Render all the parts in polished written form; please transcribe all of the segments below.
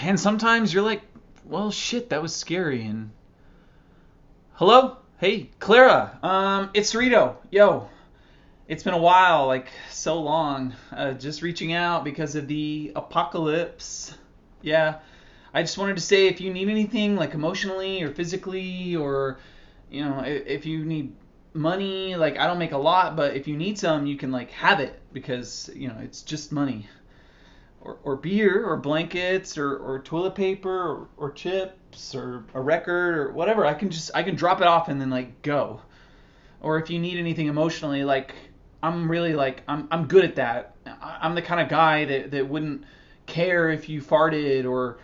And sometimes you're like, well, shit, that was scary. And hello? Hey, Clara. It's Rito. Yo. It's been a while, like so long. Just reaching out because of the apocalypse. Yeah. I just wanted to say if you need anything, like emotionally or physically, or, if you need money, like I don't make a lot, but if you need some, you can like have it because, it's just money. Or beer, or blankets, or toilet paper, or chips, or a record, or whatever. I can drop it off and then like go. Or if you need anything emotionally, like I'm really like I'm good at that. I'm the kind of guy that wouldn't care if you farted or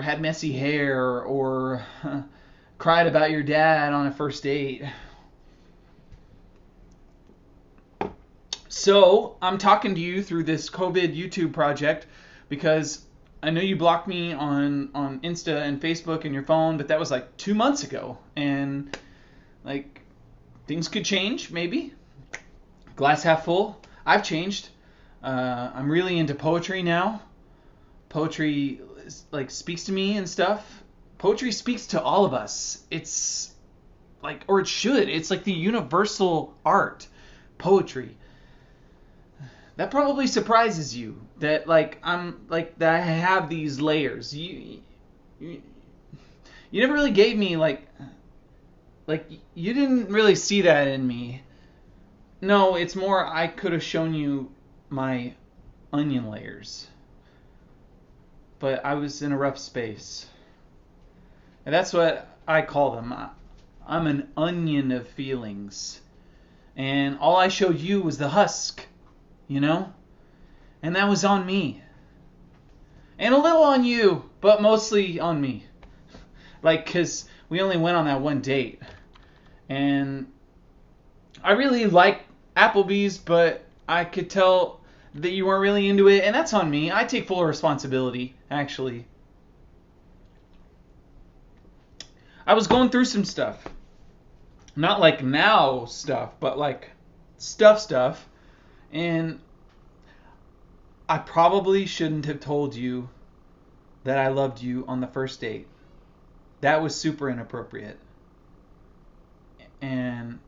had messy hair or cried about your dad on a first date. So I'm talking to you through this COVID YouTube project because I know you blocked me on Insta and Facebook and your phone, but that was like 2 months ago. And like things could change, maybe. Glass half full. I've changed. I'm really into poetry now. Poetry like speaks to me and stuff. Poetry speaks to all of us. It's like, or it should. It's like the universal art. Poetry. That probably surprises you that like I'm like that I have these layers. You never really gave me like you didn't really see that in me. No, it's more I could have shown you my onion layers. But I was in a rough space. And that's what I call them. I'm an onion of feelings. And all I showed you was the husk. And that was on me. And a little on you, but mostly on me. Like, because we only went on that one date. And I really like Applebee's, but I could tell that you weren't really into it, and that's on me. I take full responsibility, actually. I was going through some stuff. Not like now stuff, but like stuff. And I probably shouldn't have told you that I loved you on the first date. That was super inappropriate. And,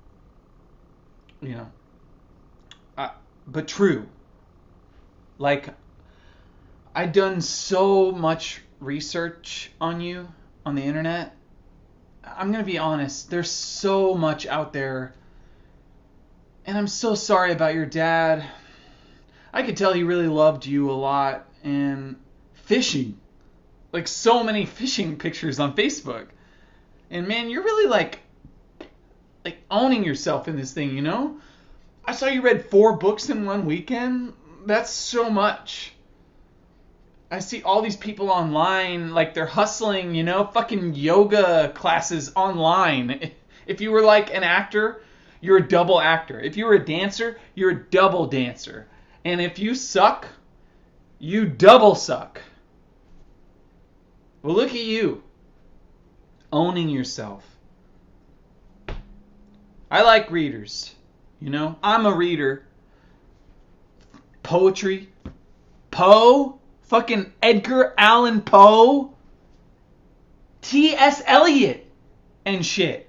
but true. Like, I've done so much research on you on the internet. I'm going to be honest. There's so much out there. And I'm so sorry about your dad. I could tell he really loved you a lot. And fishing. Like so many fishing pictures on Facebook. And man, you're really like owning yourself in this thing, I saw you read 4 books in one weekend. That's so much. I see all these people online, like they're hustling, fucking yoga classes online. If you were like an actor, you're a double actor. If you were a dancer, you're a double dancer. And if you suck, you double suck. Well, look at you. Owning yourself. I like readers. I'm a reader. Poetry. Poe. Fucking Edgar Allan Poe. T.S. Eliot. And shit.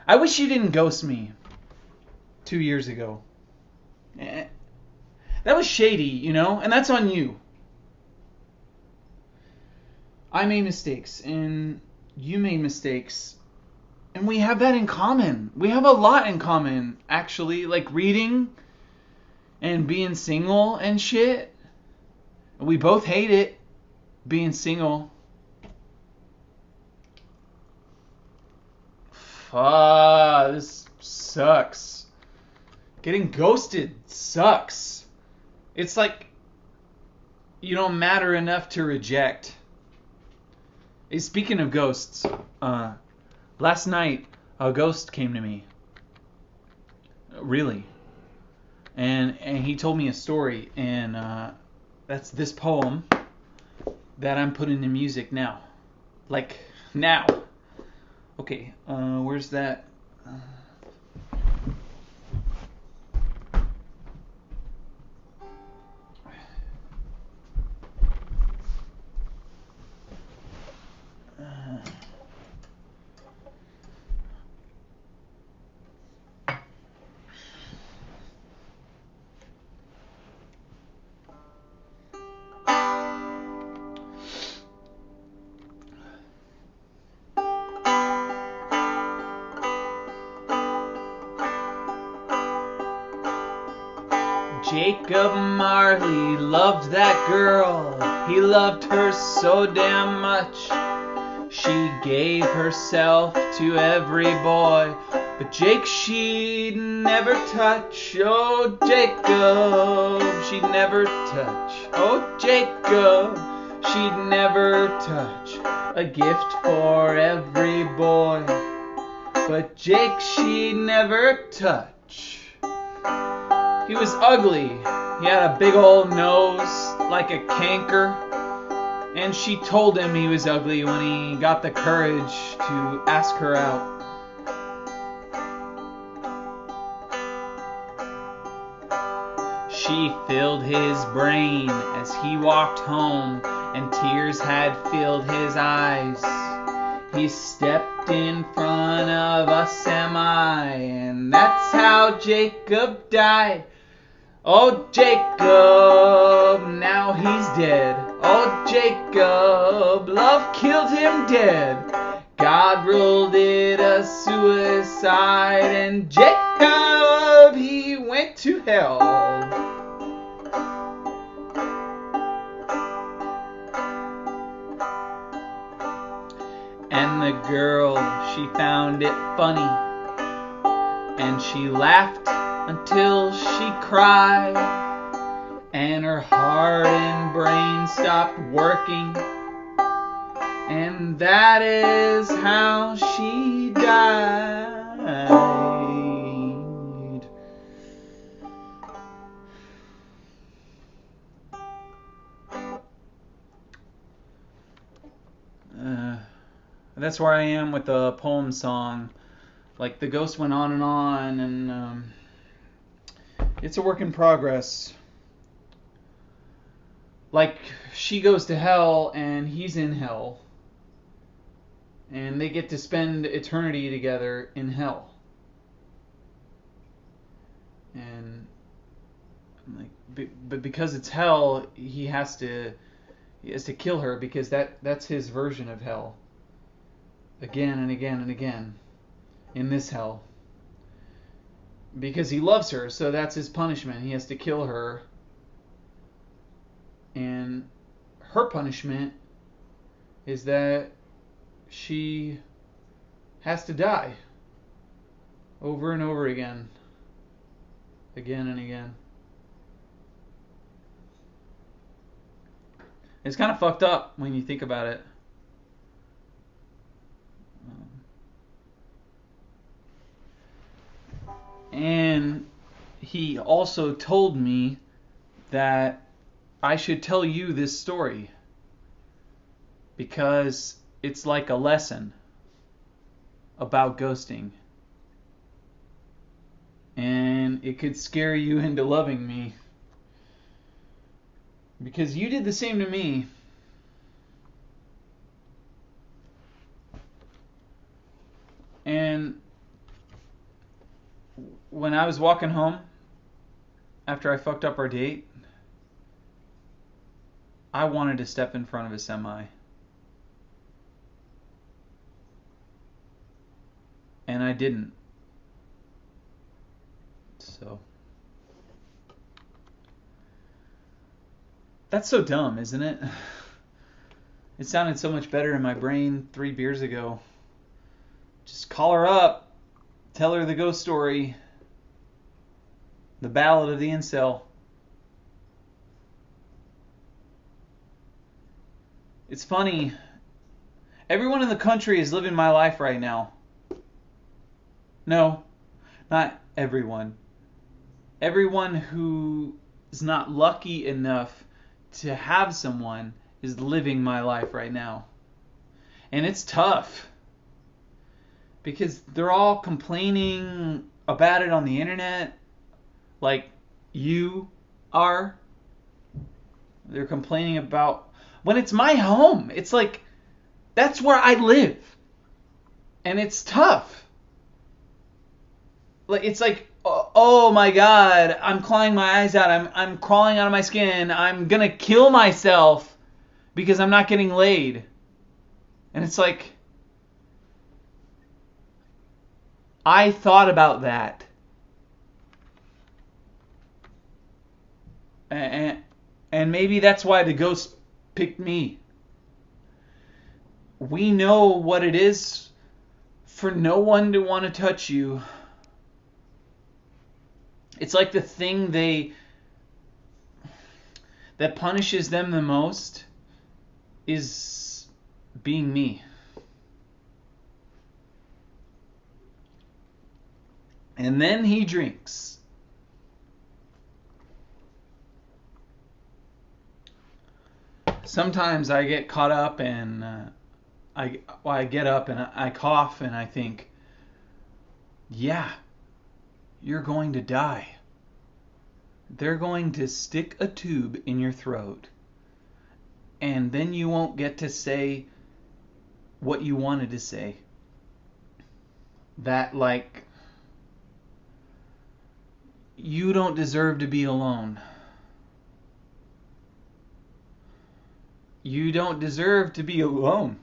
I wish you didn't ghost me 2 years ago. That was shady, and that's on you. I made mistakes, and you made mistakes, and we have that in common. We have a lot in common, actually, like reading and being single and shit. We both hate it, being single. This sucks. Getting ghosted sucks. It's like you don't matter enough to reject. Hey, speaking of ghosts, last night a ghost came to me. Really. And he told me a story, and that's this poem that I'm putting to music now. Like, now. Okay, where's that? Jacob Marley loved that girl. He loved her so damn much. She gave herself to every boy, but Jake she'd never touch. Oh, Jacob, she'd never touch. Oh, Jacob, she'd never touch. A gift for every boy, but Jake she'd never touch. He was ugly. He had a big old nose like a canker. And she told him he was ugly when he got the courage to ask her out. She filled his brain as he walked home, and tears had filled his eyes. He stepped in front of a semi, and that's how Jacob died. Oh, Jacob, now he's dead. Oh, Jacob, love killed him dead. God ruled it a suicide, and Jacob, he went to hell. And the girl, she found it funny, and she laughed until she cried, and her heart and brain stopped working, and that is how she died. That's where I am with the poem song. Like, the ghost went on, and it's a work in progress. Like, she goes to hell and he's in hell, and they get to spend eternity together in hell. And like, but because it's hell, he has to kill her, because that's his version of hell. Again and again and again in this hell. Because he loves her, so that's his punishment. He has to kill her. And her punishment is that she has to die over and over again. Again and again. It's kind of fucked up when you think about it. And he also told me that I should tell you this story because it's like a lesson about ghosting. And it could scare you into loving me, because you did the same to me. And when I was walking home after I fucked up our date, I wanted to step in front of a semi. And I didn't. So that's so dumb, isn't it? It sounded so much better in my brain 3 beers ago. Just call her up, tell her the ghost story, the ballad of the incel. It's funny. Everyone in the country is living my life right now. No, not everyone. Everyone who is not lucky enough to have someone is living my life right now. And it's tough, because they're all complaining about it on the internet, like you are. They're complaining about, when it's my home. It's like, that's where I live. And it's tough. Like, it's like, oh my God, I'm clawing my eyes out. I'm crawling out of my skin. I'm gonna kill myself because I'm not getting laid. And it's like, I thought about that. And maybe that's why the ghost picked me. We know what it is for no one to want to touch you. It's like the thing that punishes them the most is being me. And then he drinks. Sometimes I get caught up and I get up and I cough and I think, yeah, you're going to die. They're going to stick a tube in your throat. And then you won't get to say what you wanted to say. That, like, you don't deserve to be alone. You don't deserve to be alone.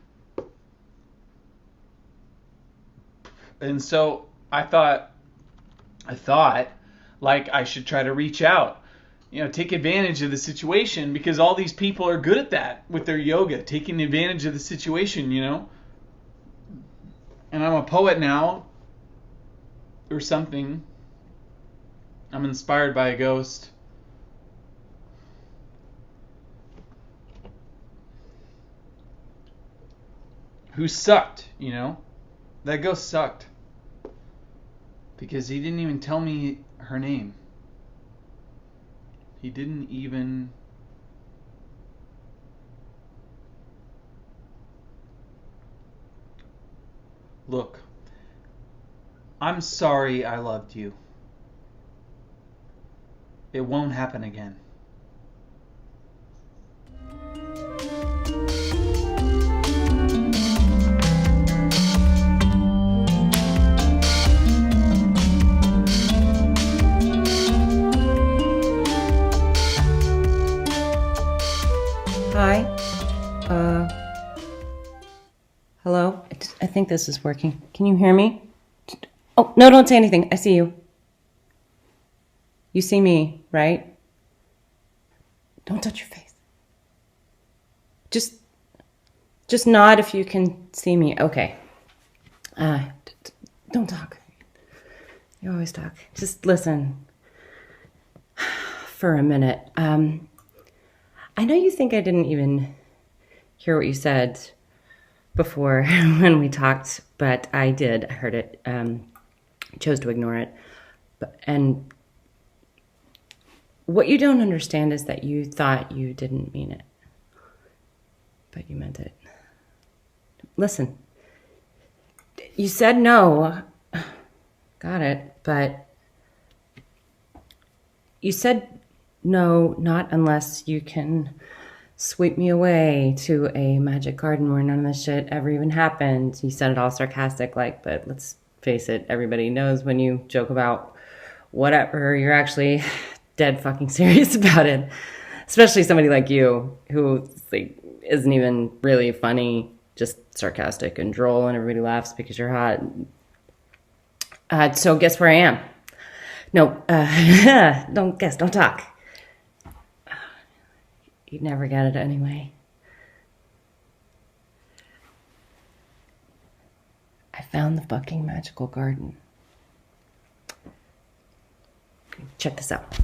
And so I thought like I should try to reach out, take advantage of the situation, because all these people are good at that with their yoga, taking advantage of the situation, And I'm a poet now or something. I'm inspired by a ghost. Who sucked, That ghost sucked. Because he didn't even tell me her name. He didn't even... Look, I'm sorry I loved you. It won't happen again. Hi. Hello? I think this is working. Can you hear me? Oh, no, don't say anything. I see you. You see me, right? Don't touch your face. Just nod if you can see me. Okay. Don't talk. You always talk. Just listen for a minute. I know you think I didn't even hear what you said before when we talked, but I did. I heard it. Chose to ignore it. And what you don't understand is that you thought you didn't mean it, but you meant it. Listen, you said no. Got it, but you said no, not unless you can sweep me away to a magic garden where none of this shit ever even happened. You said it all sarcastic, but let's face it, everybody knows when you joke about whatever, you're actually dead fucking serious about it. Especially somebody like you, who isn't even really funny, just sarcastic and droll, and everybody laughs because you're hot. So guess where I am? No, don't talk. You'd never get it anyway. I found the fucking magical garden. Check this out.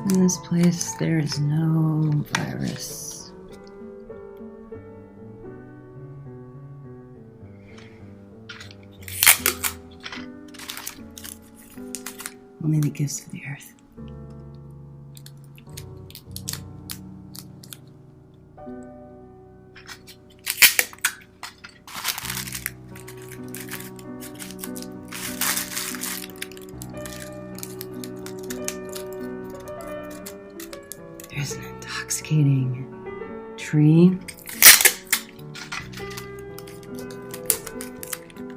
In this place, there is no virus. Only the gifts for the earth. There's an intoxicating tree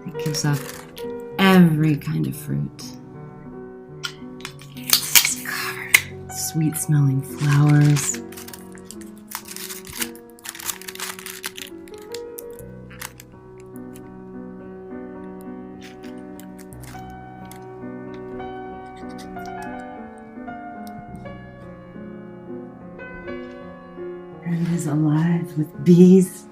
that gives up every kind of fruit. It's covered with sweet-smelling flowers. And is alive with bees.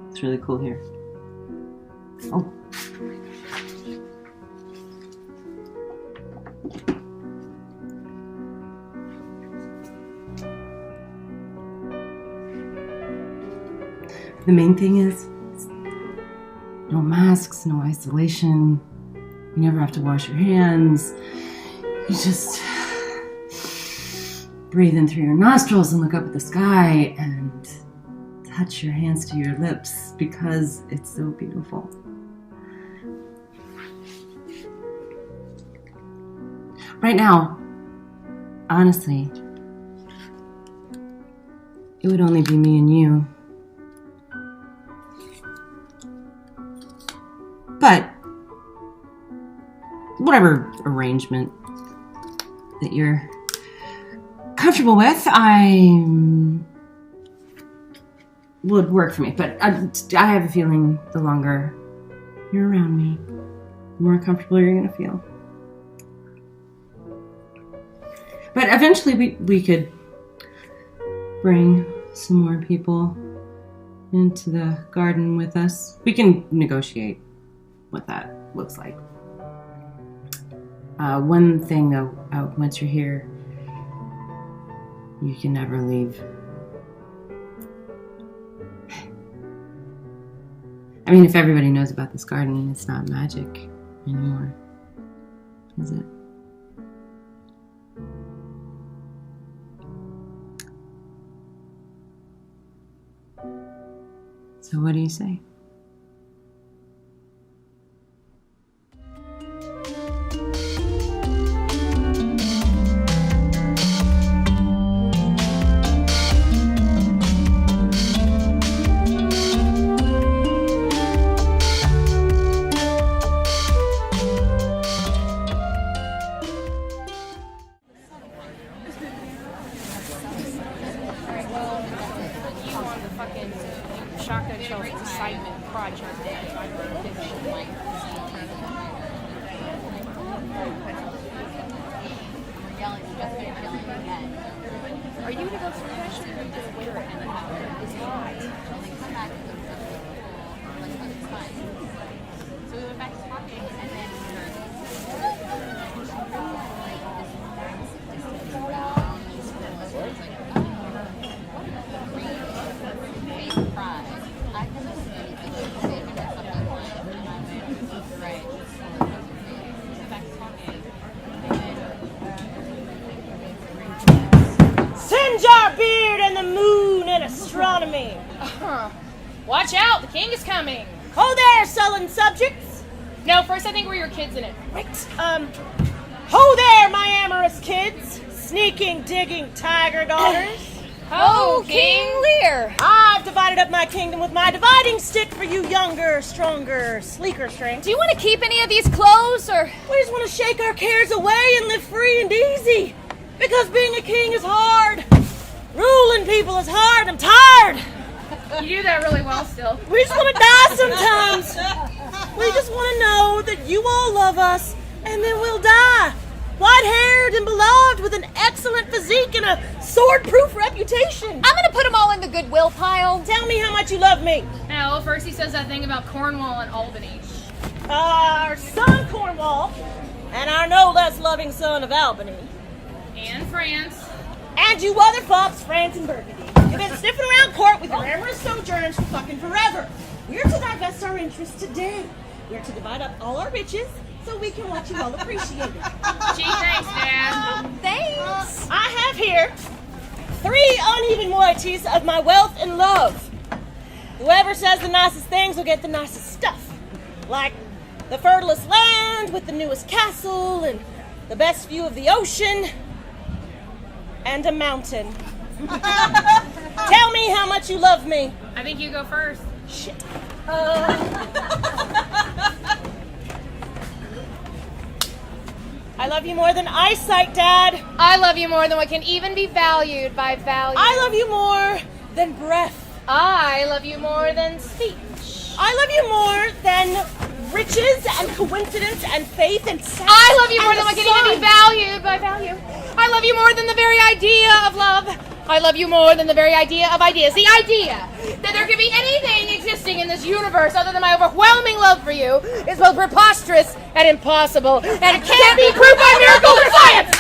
It's really cool here. Oh. The main thing is no masks, no isolation. You never have to wash your hands. You just breathe in through your nostrils and look up at the sky and touch your hands to your lips because it's so beautiful. Right now, honestly, it would only be me and you. But whatever arrangement that you're comfortable with, would work for me. But I have a feeling the longer you're around me, the more comfortable you're going to feel. But eventually we could bring some more people into the garden with us. We can negotiate what that looks like. One thing though, once you're here, you can never leave. I mean, if everybody knows about this garden, it's not magic anymore, is it? So what do you say? Shotgun shells assignment project. Are you gonna go through that shit or just wear it? It's hot. So we went back to talking and then Sinjar beard and the moon and astronomy. Watch out, the king is coming. Ho there, sullen subjects. No, first I think we're your kids in it. Right. Ho there, my amorous kids. Sneaking, digging tiger daughters. Oh, King Lear. I've divided up my kingdom with my dividing stick for you younger, stronger, sleeker strength. Do you want to keep any of these clothes, or? We just want to shake our cares away and live free and easy. Because being a king is hard. Ruling people is hard. I'm tired. You do that really well still. We just want to die sometimes. We just want to know that you all love us, and then we'll die. White-haired and beloved with an excellent physique and a sword-proof reputation. I'm gonna put them all in the goodwill pile. Tell me how much you love me. No, first he says that thing about Cornwall and Albany. Our son Cornwall, and our no less loving son of Albany. And France. And you other fops, France and Burgundy. You've been sniffing around court with your amorous sojourners for fucking forever. We're to divest our interests today. We're to divide up all our riches so we can let you all appreciate it. Gee, thanks, Dad. Thanks. I have here 3 uneven moieties of my wealth and love. Whoever says the nicest things will get the nicest stuff. Like the fertilest land with the newest castle and the best view of the ocean and a mountain. Tell me how much you love me. I think you go first. Shit. I love you more than eyesight, Dad. I love you more than what can even be valued by value. I love you more than breath. I love you more than speech. I love you more than riches and coincidence and faith and sex. I love you more and than what the can even sun. be valued by value. I love you more than the very idea of love. I love you more than the very idea of ideas. The idea that there could be anything existing in this universe other than my overwhelming love for you is both preposterous and impossible, and it can't be proved by miracles or science.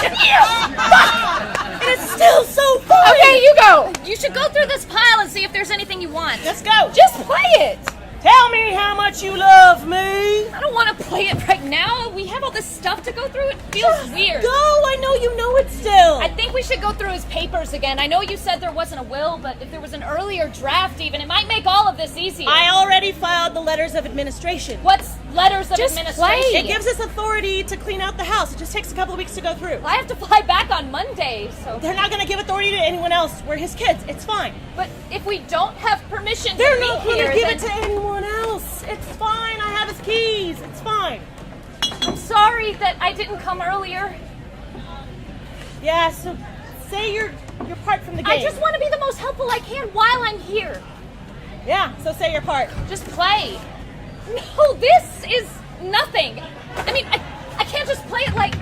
And it's still so fun. Okay, you go. You should go through this pile and see if there's anything you want. Let's go. Just play it. Tell me how much you love me. I don't want to play it right now. We have all this stuff to go through. It feels weird. Go. I know you know it still. I think we should go through his papers again. I know you said there wasn't a will, but if there was an earlier draft even, it might make all of this easier. I already filed the letters of administration. What's letters of Just administration? play. It gives us authority to clean out the house. It just takes a couple of weeks to go through. I have to fly back on Monday, so... They're not going to give authority to anyone else. We're his kids. It's fine. But if we don't have permission They're to be not going here, to give then it to anyone else. It's fine. I have his keys. It's fine. I'm sorry that I didn't come earlier. Yeah, so say your part from the game. I just want to be the most helpful I can while I'm here. Yeah, so say your part. Just play. No, this is nothing. I mean, I can't just play it like...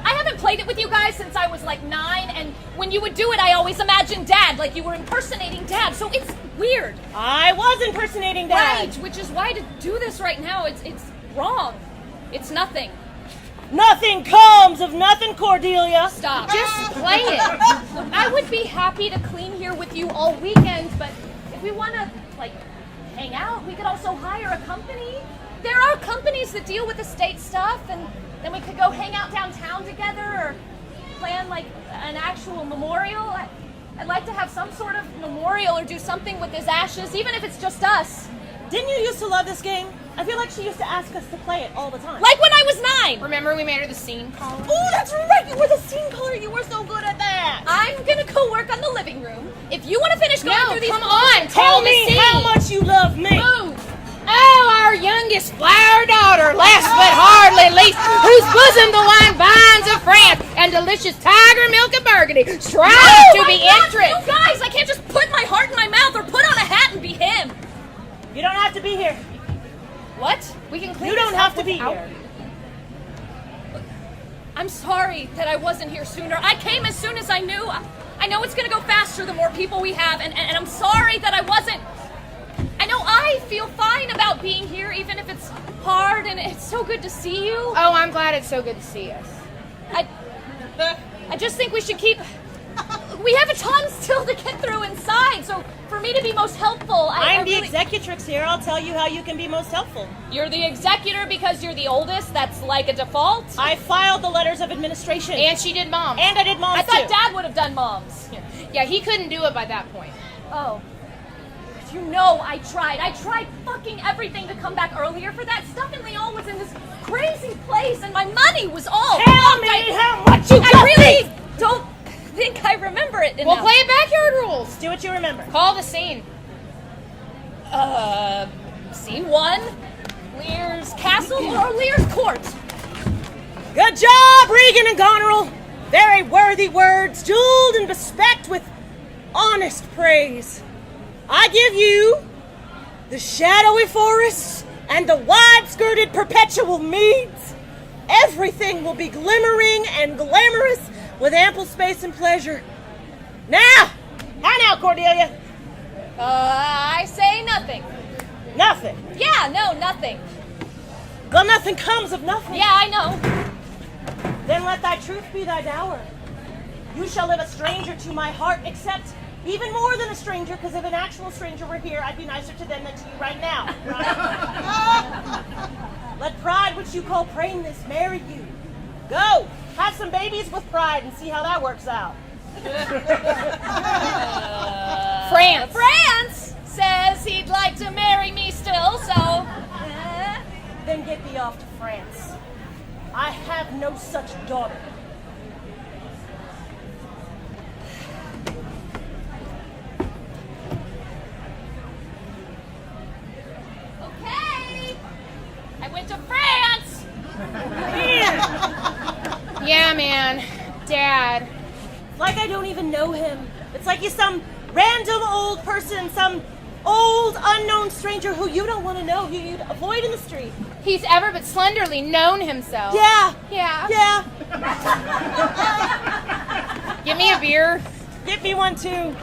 I haven't played it with you guys since I was like 9, and when you would do it, I always imagined Dad, like you were impersonating Dad, so it's weird. I was impersonating Dad. Right, which is why to do this right now, it's wrong. It's nothing. Nothing comes of nothing, Cordelia. Stop. Just play it. I would be happy to clean here with you all weekend, but if we want to, like, hang out, we could also hire a company. There are companies that deal with estate stuff, and then we could go hang out downtown together or plan, like, an actual memorial. I'd like to have some sort of memorial or do something with his ashes, even if it's just us. Didn't you used to love this game? I feel like she used to ask us to play it all the time. Like when I was 9. Remember we made her the scene caller? Oh, that's right. You were the scene caller. You were so good at that. I'm gonna go work on the living room. If you want to finish going No, through these... come on. Tell Call the me scene. how much you love me. Move. Oh, our youngest flower daughter, last but hardly least, whose bosom the wine vines of France and delicious tiger milk of Burgundy strive to be interest. You guys, I can't just put my heart in my mouth or put on a hat and be him. You don't have to be here. What? We can clean You don't this have up to be without- here. I'm sorry that I wasn't here sooner. I came as soon as I knew. I know it's going to go faster the more people we have, and I'm sorry that I wasn't. I know I feel fine about being here, even if it's hard, and it's so good to see you. Oh, I'm glad it's so good to see us. I just think we should keep... We have a ton still to get through inside, so for me to be most helpful, I'm I the really... executrix here. I'll tell you how you can be most helpful. You're the executor because you're the oldest? That's like a default? I filed the letters of administration. And she did Mom. And I did Mom's I thought too. Dad would have done Mom's. Yeah, he couldn't do it by that point. Oh. You know I tried. I tried fucking everything to come back earlier for that stuff, and Leon was in this crazy place, and my money was all... Tell me how much you I love really me. don't think I remember it We'll enough. play backyard rules. Do what you remember. Call the scene. Scene 1. Lear's castle or Lear's court? Good job, Regan and Goneril. Very worthy words, jeweled and bespecked with honest praise. I give you the shadowy forests and the wide-skirted perpetual meads. Everything will be glimmering and glamorous with ample space and pleasure. Now! How now, Cordelia? I say nothing. Nothing. Yeah, no, nothing. Well, nothing comes of nothing. Yeah, I know. Then let thy truth be thy dower. You shall live a stranger to my heart, except even more than a stranger, because if an actual stranger were here, I'd be nicer to them than to you right now. Right? Let pride, which you call praneness, marry you. Go, have some babies with pride and see how that works out. France says he'd like to marry me still, so... Then get thee off to France. I have no such daughter. Okay! I went to France! Yeah, man. Dad. Like I don't even know him. It's like he's some random old person, some old unknown stranger who you don't want to know, who you'd avoid in the street. He's ever but slenderly known himself. Yeah. Yeah. Give me a beer. Get me one too.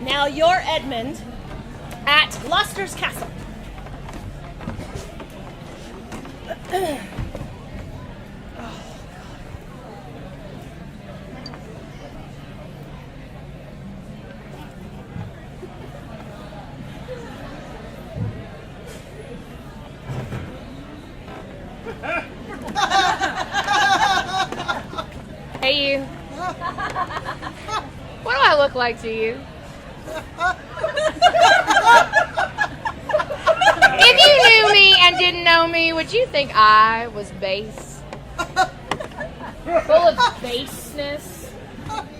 Now you're Edmund at Luster's Castle. Hey, you. What do I look like to you? If you knew me and didn't know me, would you think I was base? Full of baseness?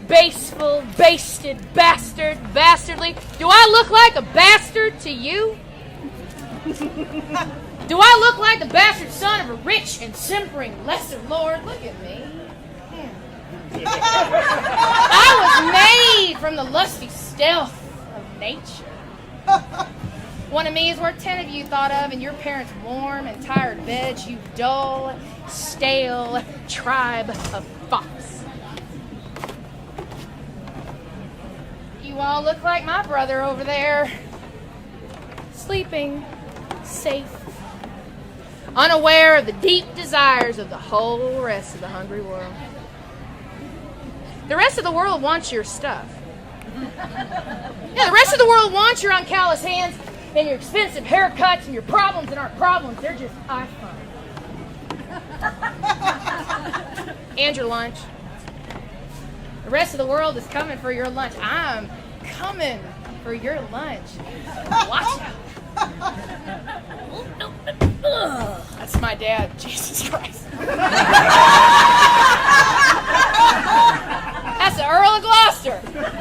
Baseful, basted, bastard, bastardly? Do I look like a bastard to you? Do I look like the bastard son of a rich and simpering lesser lord? Look at me. I was made from the lusty stealth of nature. One of me is worth 10 of you thought of in your parents' warm and tired beds, you dull, stale tribe of fops. You all look like my brother over there, sleeping, safe, unaware of the deep desires of the whole rest of the hungry world. The rest of the world wants your stuff. Yeah, the rest of the world wants your uncalloused hands and your expensive haircuts and your problems that aren't problems. They're just iPhone. And your lunch. The rest of the world is coming for your lunch. I'm coming for your lunch. Watch out. That's my dad. Jesus Christ. That's the Earl of Gloucester.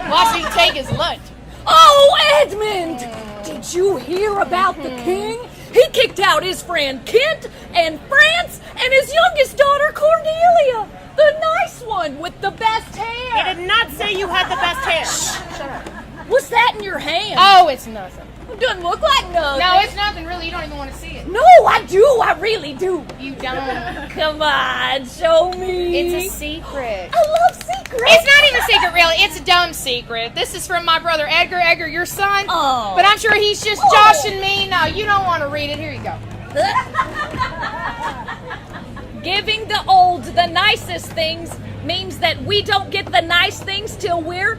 Watch him take his lunch. Oh, Edmund! Did you hear about the king? He kicked out his friend Kent and France and his youngest daughter Cordelia, the nice one with the best hair. I did not say you had the best hair. Shut up. What's that in your hand? Oh, it's nothing. It doesn't look like nothing. No, it's nothing really. You don't even want to see it. No, I do. I really do. You don't. Come on, show me. It's a secret. I love secrets. It's not even a secret, really. It's a dumb secret. This is from my brother Edgar. Edgar, your son. Oh. But I'm sure he's just joshing me. No, you don't want to read it. Here you go. Giving the old the nicest things means that we don't get the nice things till we're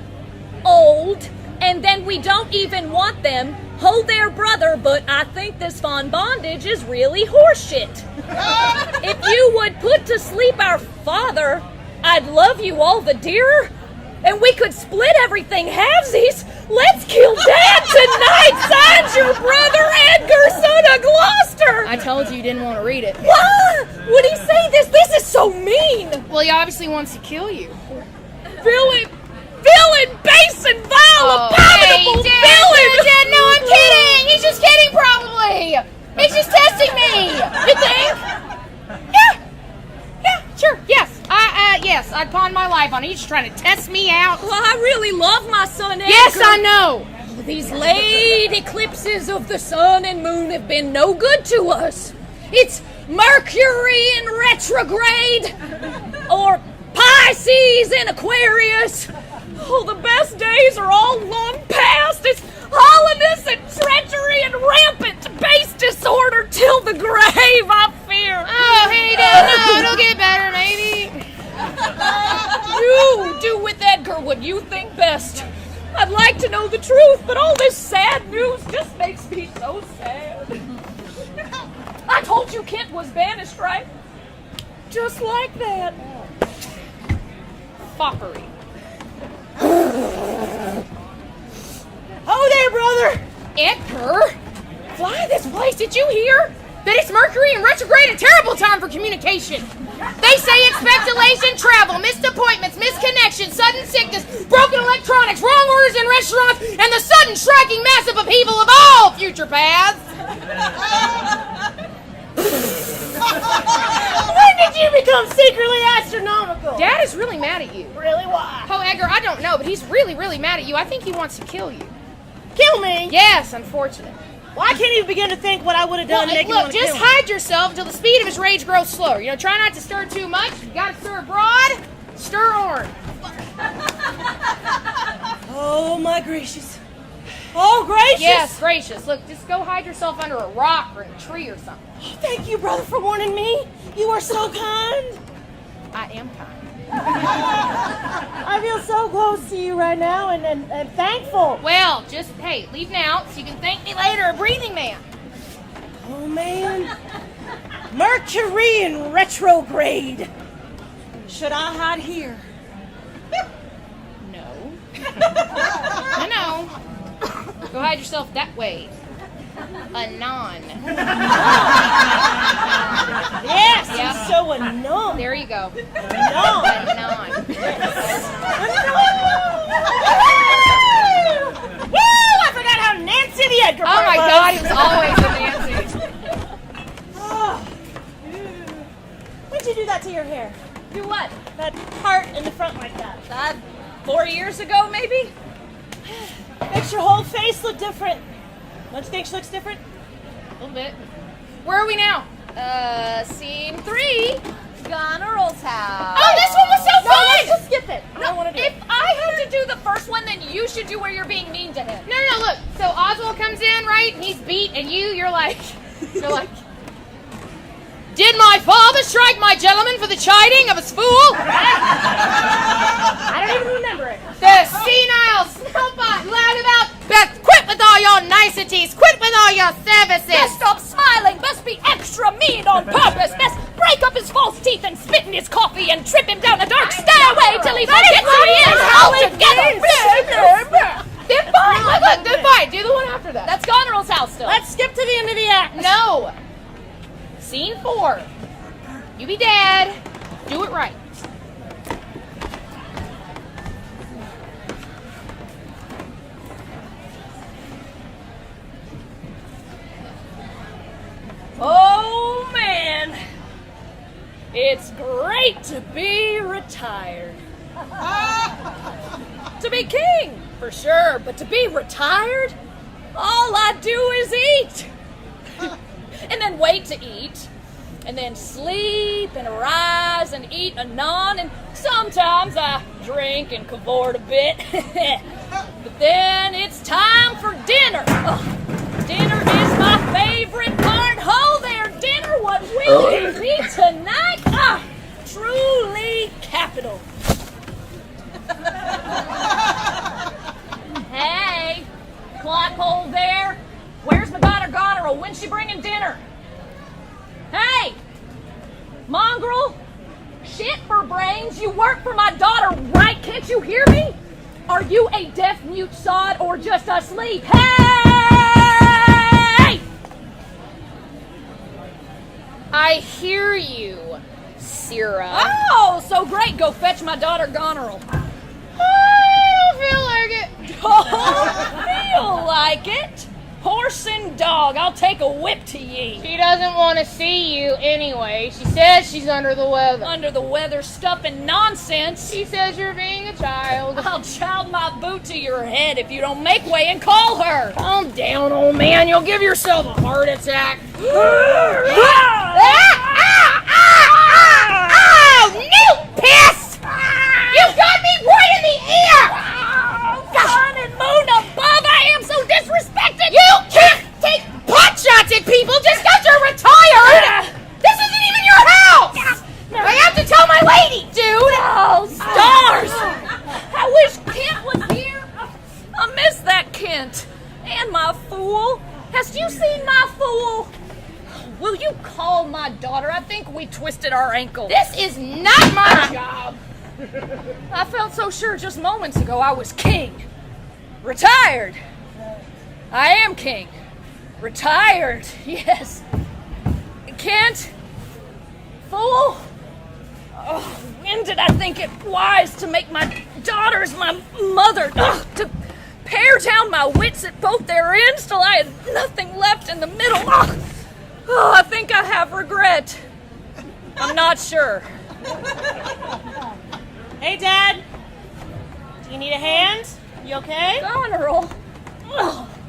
old, and then we don't even want them. Hold there, brother, but I think this fond bondage is really horseshit. If you would put to sleep our father, I'd love you all the dearer, and we could split everything halvesies. Let's kill Dad tonight, signs your brother Edgar, son of Gloucester. I told you didn't want to read it. What? Would he say this? This is so mean. Well, he obviously wants to kill you. Villain, base and vile, abominable Dad, villain! Dad, no, I'm kidding! He's just kidding, probably! He's just testing me! You think? life on it. You're just trying to test me out. Well, I really love my son, Edgar. Yes, I know. These late eclipses of the sun and moon have been no good to us. It's Mercury in retrograde, or Pisces in Aquarius. Oh, the best days are all long past. It's hollowness and treachery and rampant base disorder till the grave, I fear. Oh, hey, no, it'll get better, maybe. You do with Edgar what you think best. I'd like to know the truth, but all this sad news just makes me so sad. I told you Kent was banished, right? Just like that. Foppery. Oh there, brother! Edgar? Fly this place, did you hear? That it's Mercury in retrograde, a terrible time for communication. They say it's speculation, travel, missed appointments, missed connections, sudden sickness, broken electronics, wrong orders in restaurants, and the sudden striking massive upheaval of all future paths. When did you become secretly astronomical? Dad is really mad at you. Really, why? Oh, Edgar, I don't know, but he's really, really mad at you. I think he wants to kill you. Kill me? Yes, unfortunate. Well, I can't even begin to think what I would have done to make him Look, want to just kill me. hide yourself until the speed of his rage grows slower. You know, try not to stir too much. You gotta stir broad, stir orange. Oh, my gracious. Oh, gracious! Yes, gracious. Look, just go hide yourself under a rock or in a tree or something. Thank you, brother, for warning me. You are so kind. I am kind. I feel so close to you right now and thankful. Well, just, hey, leave now so you can thank me later, a breathing man. Oh, man. Mercury in retrograde. Should I hide here? No. No. Go hide yourself that way. Anon. Yes, Yep. I'm so anon. There you go. Anon. Anon. Woo! I forgot how Nancy the Edgar Oh part my was. God, he was always a Nancy. Oh. When'd you do that to your hair? Do what? That part in the front like that. 4 years ago, maybe? Makes your whole face look different. Don't you think she looks different? A little bit. Where are we now? Scene 3. Goneral's house. Oh, this one was so No, fun! let's just skip it. I don't want to do If it. I had to do the first one, then you should do where you're being mean to him. No, look. So Oswald comes in, right? And he's beat, and you're like, did my father strike my gentleman for the chiding of his fool? I don't even remember it. The senile snowbot loud about, Beth, quit with all your niceties, quit with all your services. Best stop smiling. Best be extra mean on purpose. Best break up his false teeth and spit in his coffee and trip him down a dark stairway till he forgets who he is altogether. Then fine, look, then fine. Do the one after that. That's Goneral's house still. Let's skip to the end of the act. No. Scene 4. You be dad. Do it right. Oh, man. It's great to be retired. To be king, for sure, but to be retired, all I do is eat. And then wait to eat. And then sleep and arise and eat anon. And sometimes I drink and cavort a bit. But then it's time for dinner. Oh, dinner is my favorite part. Ho there, dinner. What will it be tonight? Ah, truly capital. Hey, clockhole there. Where's my daughter Goneril? When's she bringing dinner? Hey, mongrel. Shit for brains. You work for my daughter, right? Can't you hear me? Are you a deaf mute sod or just asleep? Hey! I hear you, Syrah. Oh, so great. Go fetch my daughter Goneril. I don't feel like it. Don't feel like it? Poor horse and dog, I'll take a whip to ye. She doesn't want to see you anyway. She says she's under the weather. Under the weather stuff and nonsense. She says you're being a child. I'll child my boot to your head if you don't make way and call her. Calm down, old man. You'll give yourself a heart attack. Oh, new piss! You got me right in the ear! Sun and moon above, I am so disrespected! You can't take pot shots at people just because you're retired! This isn't even your house! I have to tell my lady, dude! Oh, stars! I wish Kent was here. I miss that Kent. And my fool. Hast you seen my fool? Will you call my daughter? I think we twisted our ankle. This is not my job! I felt so sure just moments ago I was king. Retired. I am king. Retired, yes. Kent? Fool? Oh, when did I think it wise to make my daughters my mother? To pare down my wits at both their ends till I had nothing left in the middle. Oh, I think I have regret. I'm not sure. Hey, Dad. Do you need a hand? You okay? Goneril.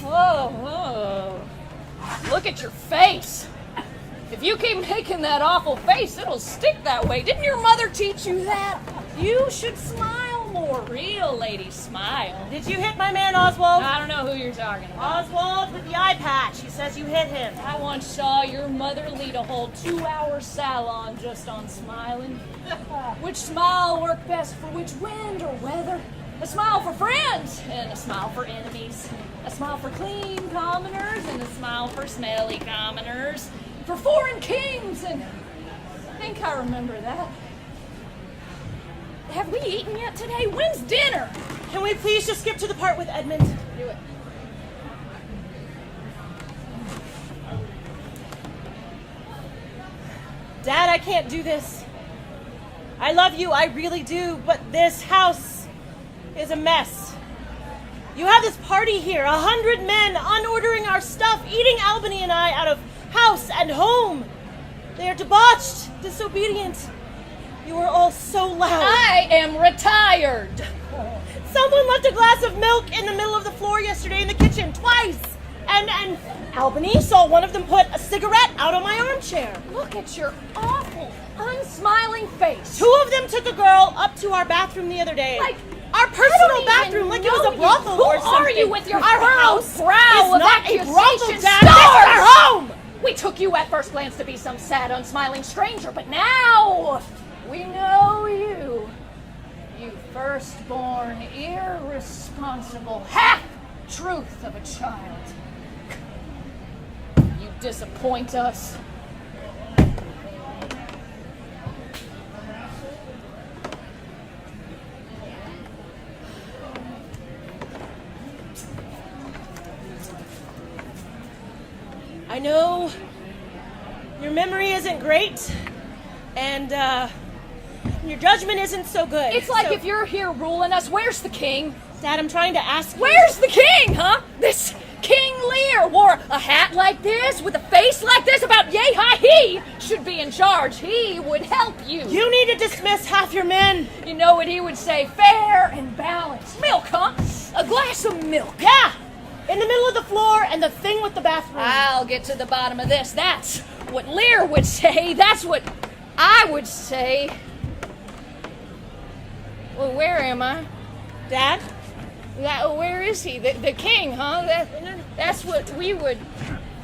Oh. Look at your face. If you keep making that awful face, it'll stick that way. Didn't your mother teach you that? You should smile more. Real ladies smile. Did you hit my man, Oswald? I don't know who you're talking about. Oswald with the eye patch. He says you hit him. I once saw your mother lead a whole 2-hour salon just on smiling. Which smile worked best for which wind or weather? A smile for friends and a smile for enemies. A smile for clean commoners and a smile for smelly commoners. For foreign kings, and I think I remember that. Have we eaten yet today? When's dinner? Can we please just skip to the part with Edmund? Do it. Dad, I can't do this. I love you, I really do, but this house is a mess. You have this party here, 100 men unordering our stuff, eating Albany and I out of house and home. They are debauched, disobedient. You are all so loud. I am retired. Someone left a glass of milk in the middle of the floor yesterday in the kitchen, twice. And Albany saw one of them put a cigarette out on my armchair. Look at your awful, unsmiling face. 2 of them took a girl up to our bathroom the other day. Like, our personal bathroom, like it was a brothel or something. Who are you with your our house brow is of not a brothel, accusation? Dad. This is our home. We took you at first glance to be some sad, unsmiling stranger, but now we know you. You firstborn, irresponsible half-truth of a child. You disappoint us. I know your memory isn't great, and your judgment isn't so good. It's like if you're here ruling us, where's the king? Dad, I'm trying to ask you. Where's the king, huh? This King Lear wore a hat like this, with a face like this, about yay high. He should be in charge. He would help you. You need to dismiss half your men. You know what he would say? Fair and balanced. Milk, huh? A glass of milk. Yeah, in the middle of the floor and the thing with the bathroom. I'll get to the bottom of this. That's what Lear would say. That's what I would say. Well, where am I? Dad? Where is he? The king, huh? That's what we would...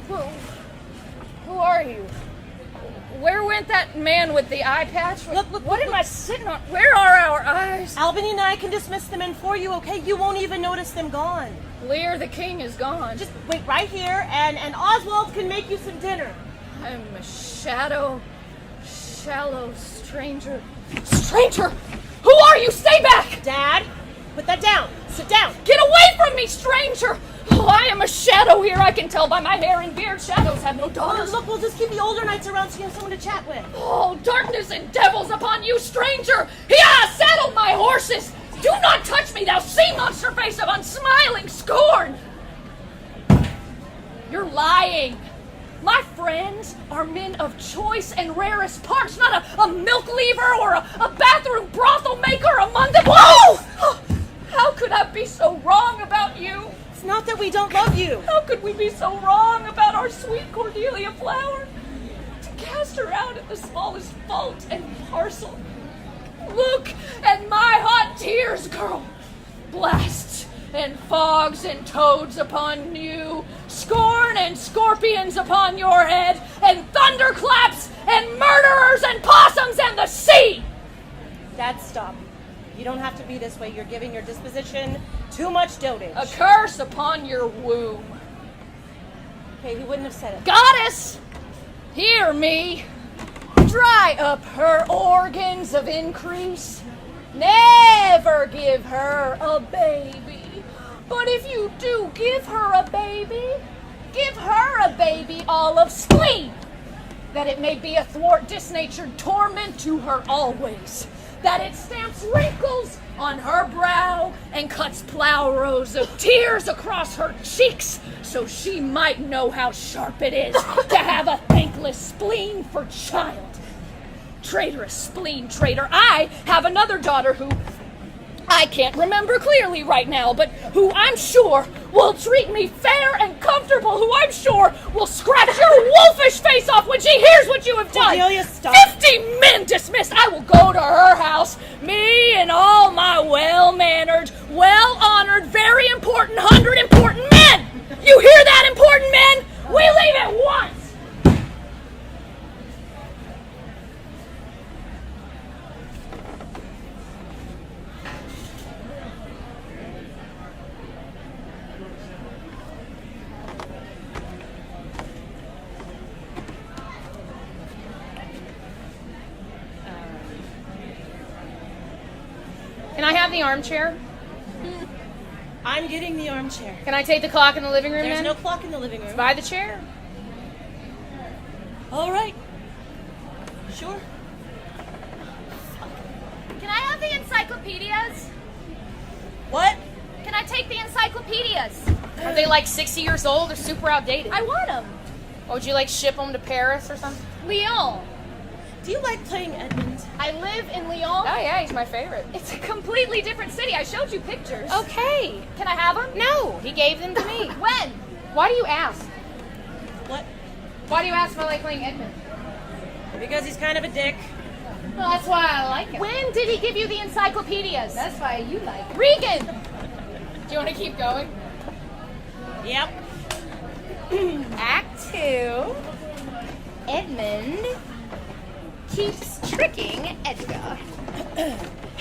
Who are you? Where went that man with the eye patch? Look, what am I sitting on? Where are our eyes? Albany and I can dismiss them in for you, okay? You won't even notice them gone. Lear, the king, is gone. Just wait right here, and Oswald can make you some dinner. I'm a shallow stranger. Stranger? Who are you? Stay back! Dad, put that down. Sit down. Get away from me, stranger! Oh, I am a shadow here. I can tell by my hair and beard. Shadows have no daughters. Look, we'll just keep the older knights around so you have someone to chat with. Oh, darkness and devils upon you, stranger! Here, saddle my horses! Do not touch me, thou sea monster face of unsmiling scorn! lying. My friends are men of choice and rarest parts, not a milk lever or a bathroom brothel maker among them. Whoa! How could I be so wrong about you? It's not that we don't love you. How could we be so wrong about our sweet Cordelia Flower? To cast her out at the smallest fault and parcel. Look at my hot tears, girl. Blasts and fogs and toads upon you, scorn and scorpions upon your head, and thunderclaps and murderers and possums and the sea! Dad, stop. You don't have to be this way. You're giving your disposition too much dotage. A curse upon your womb. Okay, he wouldn't have said it. Goddess, hear me. Dry up her organs of increase. Never give her a baby. But if you do give her a baby all of spleen, that it may be athwart disnatured torment to her always, that it stamps wrinkles on her brow and cuts plow rows of tears across her cheeks, so she might know how sharp it is to have a thankless spleen for child. Traitorous spleen traitor. I have another daughter who I can't remember clearly right now, but who I'm sure will treat me fair and comfortable, who I'm sure will scratch your wolfish face off when she hears what you have done. Cordelia, stop. 50 men dismissed. I will go to her house, me and all my well-mannered, well-honored, very important 100 important men. You hear that, important men? We leave at once. Can I have the armchair? I'm getting the armchair. Can I take the clock in the living room There's then? no clock in the living room. Buy the chair. All right. Sure. Can I have the encyclopedias? What? Can I take the encyclopedias? Are they like 60 years old or super outdated? I want them. Or would you like ship them to Paris or something? Lyon. Do you like playing Edmund? I live in Lyon. Oh yeah, he's my favorite. It's a completely different city. I showed you pictures. Okay. Can I have them? No, he gave them to me. When? Why do you ask? What? Why do you ask if I like playing Edmund? Because he's kind of a dick. Well, that's why I like him. When did he give you the encyclopedias? That's why you like him. Regan! Do you want to keep going? Yep. Act 2. Edmund keeps tricking Edgar.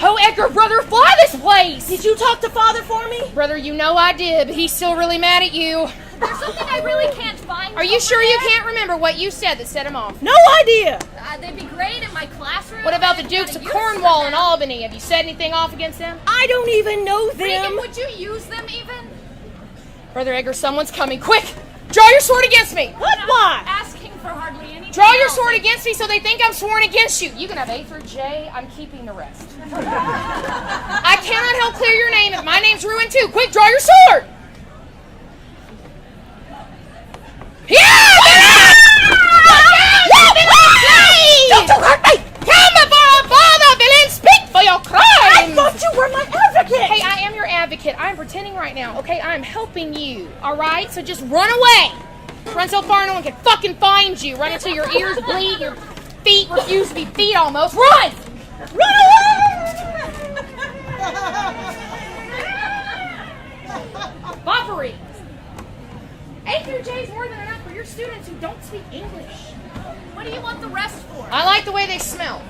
Oh, Edgar, brother, fly this place! Did you talk to Father for me? Brother, you know I did, but he's still really mad at you. There's something I really can't find. Are you over sure you there. can't remember what you said that set him off? No idea. They'd be great in my classroom. What about the I've Dukes got of a use Cornwall for and them. Albany? Have you said anything off against them? I don't even know them. Regan, would you use them even? Brother Edgar, someone's coming. Quick! Draw your sword against me! What? I'm Why? not asking for hardly anything. Draw your else. sword against me so they think I'm sworn against you. You can have A through J. I'm keeping the rest. I cannot help clear your name if my name's ruined too. Quick, draw your sword! Don't you hurt me! Come before our father, villain! Speak for your crimes! I thought you were my advocate. Hey, I am your advocate. I'm pretending right now, okay? I'm helping you, alright? So just run away! Run so far no one can fucking find you. Run until your ears bleed, your feet refuse to be feet almost. Run! Run away! Buffery! A through J is more than enough for your students who don't speak English. What do you want the rest for? I like the way they smell.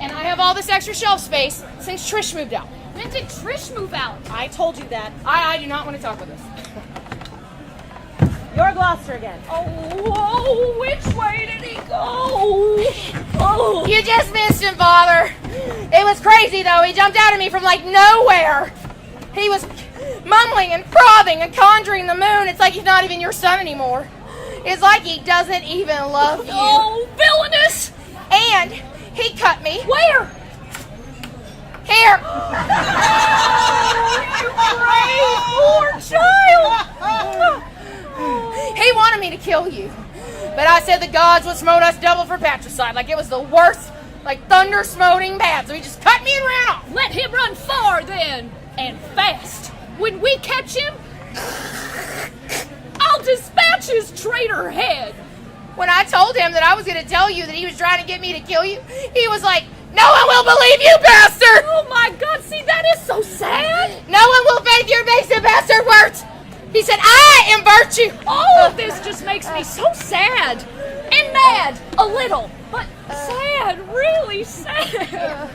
And I have all this extra shelf space since Trish moved out. When did Trish move out? I told you that. I do not want to talk with us. You're Gloucester again. Oh, which way did he go? Oh. You just missed him, Father. It was crazy, though. He jumped out at me from, like, nowhere. He was mumbling and frothing and conjuring the moon. It's like he's not even your son anymore. It's like he doesn't even love you. Oh, villainous! And he cut me. Where? Here. Oh, you brave poor child! He you. But I said the gods would smote us double for patricide, like it was the worst, like thunder smoting bad. So he just cut me and ran off. Let him run far then, and fast. When we catch him, I'll dispatch his traitor head. When I told him that I was going to tell you that he was trying to get me to kill you, he was like, no one will believe you, bastard! Oh my God, see, that is so sad. No one will faith your basic bastard words. He said, I am virtue. All of this just makes me so sad. And mad, a little. But sad, really sad.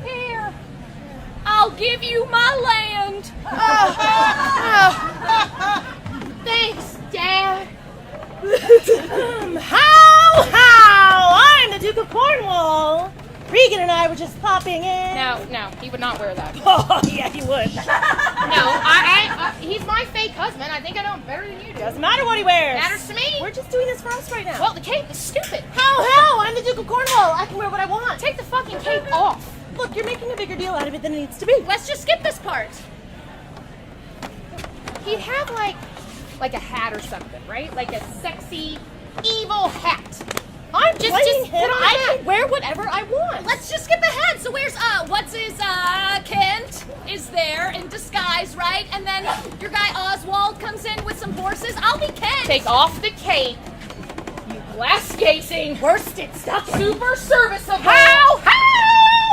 Here, I'll give you my land. Thanks, Dad. How! I'm the Duke of Cornwall. Regan and I were just popping in. No, he would not wear that. Oh, yeah, he would. No, he's my fake husband. I think I know him better than you do. Doesn't matter what he wears. Matters to me. We're just doing this for us right now. Well, the cape is stupid. How? I'm the Duke of Cornwall. I can wear what I want. Take the fucking cape off. Look, you're making a bigger deal out of it than it needs to be. Let's just skip this part. He'd have like a hat or something, right? Like a sexy, evil hat. I'm Just playing put him. on I that. can wear whatever I want. Let's just skip ahead. So where's, Kent is there in disguise, right? And then your guy Oswald comes in with some horses. I'll be Kent. Take off the cape, you glass-gazing, worsted stocking. super serviceable. How?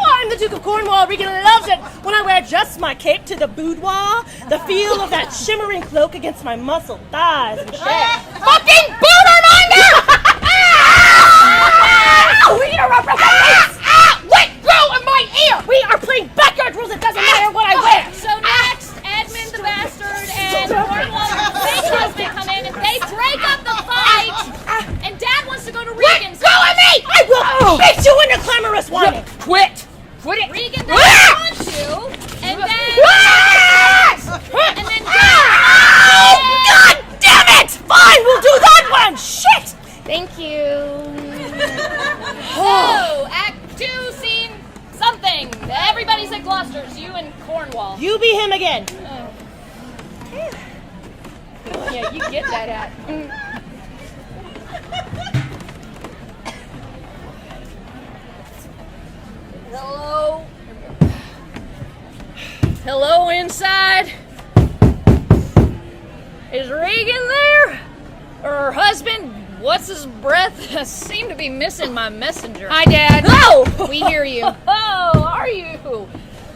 I'm the Duke of Cornwall. Regan loves it when I wear just my cape to the boudoir. The feel of that shimmering cloak against my muscled thighs and chest. Fucking Bootermonger! We interrupt our face! Let go of my ear! We are playing backyard rules. It doesn't matter what I wear. So next, Edmund the Bastard and Cornwall fake husband come in and they break up the fight. And Dad wants to go to Regan's. Let go of me! I will beat you into clamorous whining. Quit it! Regan doesn't want to, and then God damn it! Fine, we'll do that one. Shit! Thank you. So, Act 2, Scene something. Everybody's at Gloucester's, you and Cornwall. You be him again. Yeah, you get that hat. Hello? Hello inside? Is Regan there? Or her husband? What's his breath? I seem to be missing my messenger. Hi, Dad. Oh! We hear you. Oh, are you?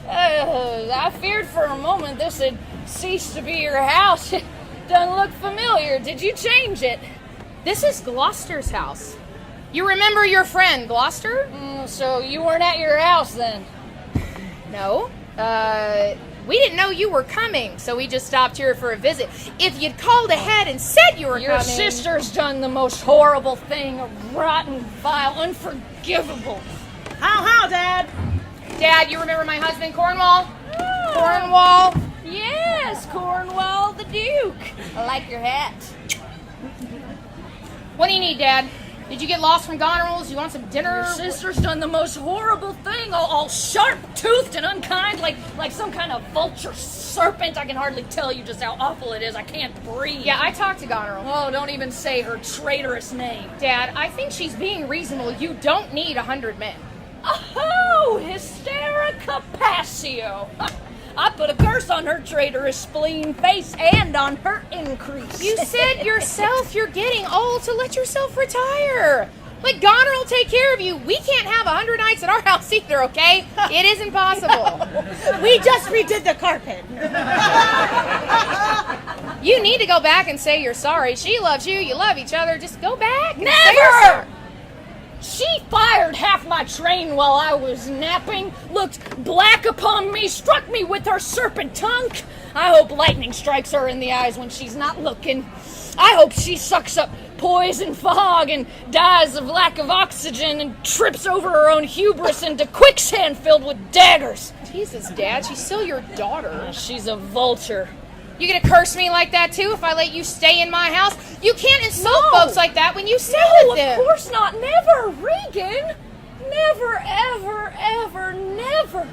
I feared for a moment this had ceased to be your house. It doesn't look familiar. Did you change it? This is Gloucester's house. You remember your friend, Gloucester? So you weren't at your house then? No. We didn't know you were coming, so we just stopped here for a visit. If you'd called ahead and said you were Your coming... sister's done the most horrible thing, rotten, vile, unforgivable. How, Dad? Dad, you remember my husband, Cornwall? Cornwall? Yes, Cornwall the Duke. I like your hat. What do you need, Dad? Did you get lost from Gonerils? You want some dinner? Your sister's done the most horrible thing, all sharp-toothed and unkind, like some kind of vulture serpent. I can hardly tell you just how awful it is. I can't breathe. Yeah, I talked to Goneril. Oh, don't even say her traitorous name. Dad, I think she's being reasonable. You don't need 100 men. Oh, Hysterica Passio. I put a curse on her traitorous spleen face and on her increase. You said yourself you're getting old to let yourself retire. Let Goneril take care of you. We can't have 100 nights at our house either, okay? It isn't possible. We just redid the carpet. You need to go back and say you're sorry. She loves you. You love each other. Just go back and say you're Never! sorry. She fired half my train while I was napping, looked black upon me, struck me with her serpent tongue. I hope lightning strikes her in the eyes when she's not looking. I hope she sucks up poison fog and dies of lack of oxygen and trips over her own hubris into quicksand filled with daggers. Jesus, Dad, she's still your daughter. She's a vulture. You gonna curse me like that too if I let you stay in my house? You can't insult No. folks like that when you stay No, with them. of course not. Never, Regan. Never, ever, ever, never.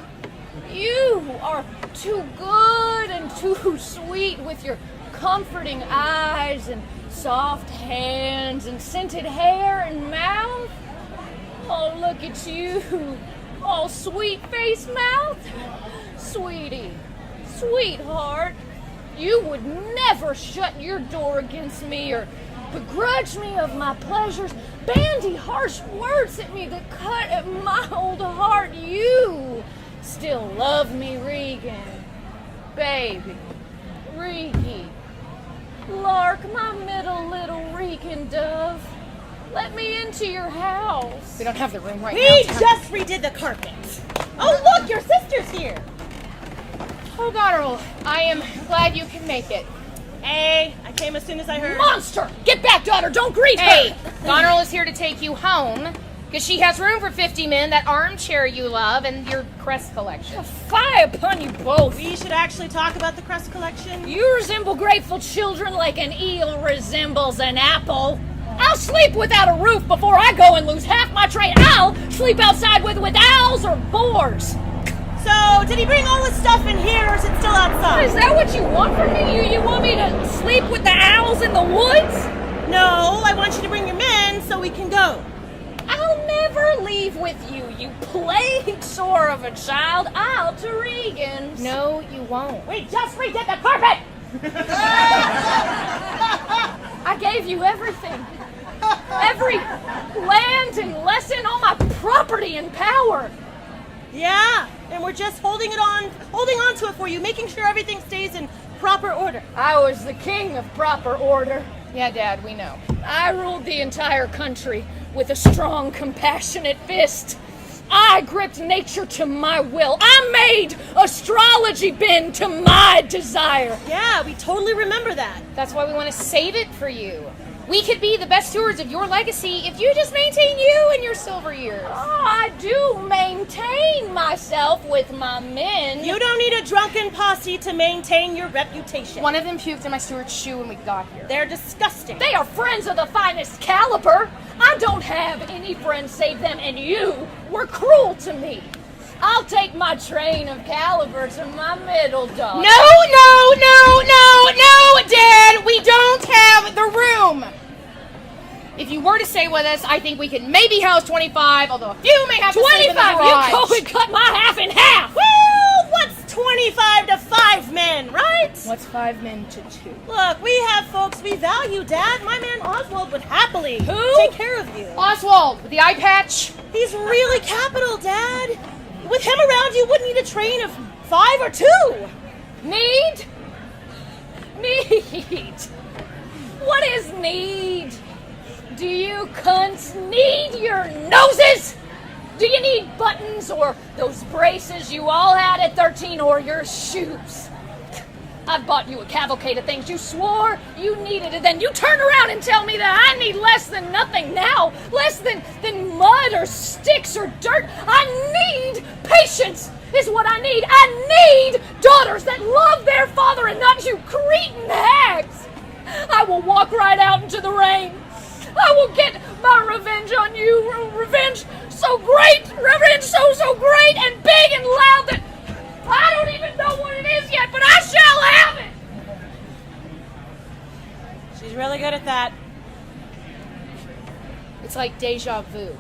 You are too good and too sweet with your comforting eyes and soft hands and scented hair and mouth. Oh, look at you. Oh, sweet face mouth. Sweetie, sweetheart, you would never shut your door against me or begrudge me of my pleasures, bandy harsh words at me that cut at my old heart. You still love me, Regan. Baby, Regan. Lark, my middle little Regan dove. Let me into your house. We don't have the room right We now. just redid the carpet. Oh, look, your sister's here. Oh, Goneril, I am glad you can make it. Hey, I came as soon as I heard. Monster! Get back, daughter! Don't greet Hey, her! Goneril is here to take you home, because she has room for 50 men, that armchair you love, and your crest collection. Fie upon you both! We should actually talk about the crest collection. You resemble grateful children like an eel resembles an apple. I'll sleep without a roof before I go and lose half my train. I'll sleep outside with owls or boars. So, did he bring all his stuff in here, or is it still outside? Is that what you want from me? You want me to sleep with the owls in the woods? No, I want you to bring your men so we can go. I'll never leave with you, you plague sore of a child. I'll to Regan's. No, you won't. We just redid the carpet! I gave you everything. Every land and lesson, all my property and power. Yeah, and we're just holding on to it for you, making sure everything stays in proper order. I was the king of proper order. Yeah, Dad, we know. I ruled the entire country with a strong, compassionate fist. I gripped nature to my will. I made astrology bend to my desire. Yeah, we totally remember that. That's why we want to save it for you. We could be the best stewards of your legacy if you just maintain you and your silver years. Oh, I do maintain myself with my men. You don't need a drunken posse to maintain your reputation. One of them puked in my steward's shoe when we got here. They're disgusting. They are friends of the finest caliber. I don't have any friends save them, and you were cruel to me. I'll take my train of caliber to my middle dog. No, Dad! We don't have the room! If you were to stay with us, I think we could maybe house 25, although a few may have to sleep in the 25! garage. You go and cut my half in half! Well, what's 25 to 5 men, right? What's 5 men to 2? Look, we have folks we value, Dad. My man Oswald would happily take care of you. Oswald, with the eye patch. He's really capital, Dad. With him around, you wouldn't need a train of 5 or 2. Need? What is need? Do you cunts need your noses? Do you need buttons or those braces you all had at 13 or your shoes? I've bought you a cavalcade of things you swore you needed, and then you turn around and tell me that I need less than nothing now, less than mud or sticks or dirt. I need patience is what I need. I need daughters that love their father and not you cretin hags. I will walk right out into the rain. I will get my revenge on you. Revenge so great, revenge so great and big and loud that I don't even know what it is yet, but I shall have it. She's really good at that. It's like deja vu.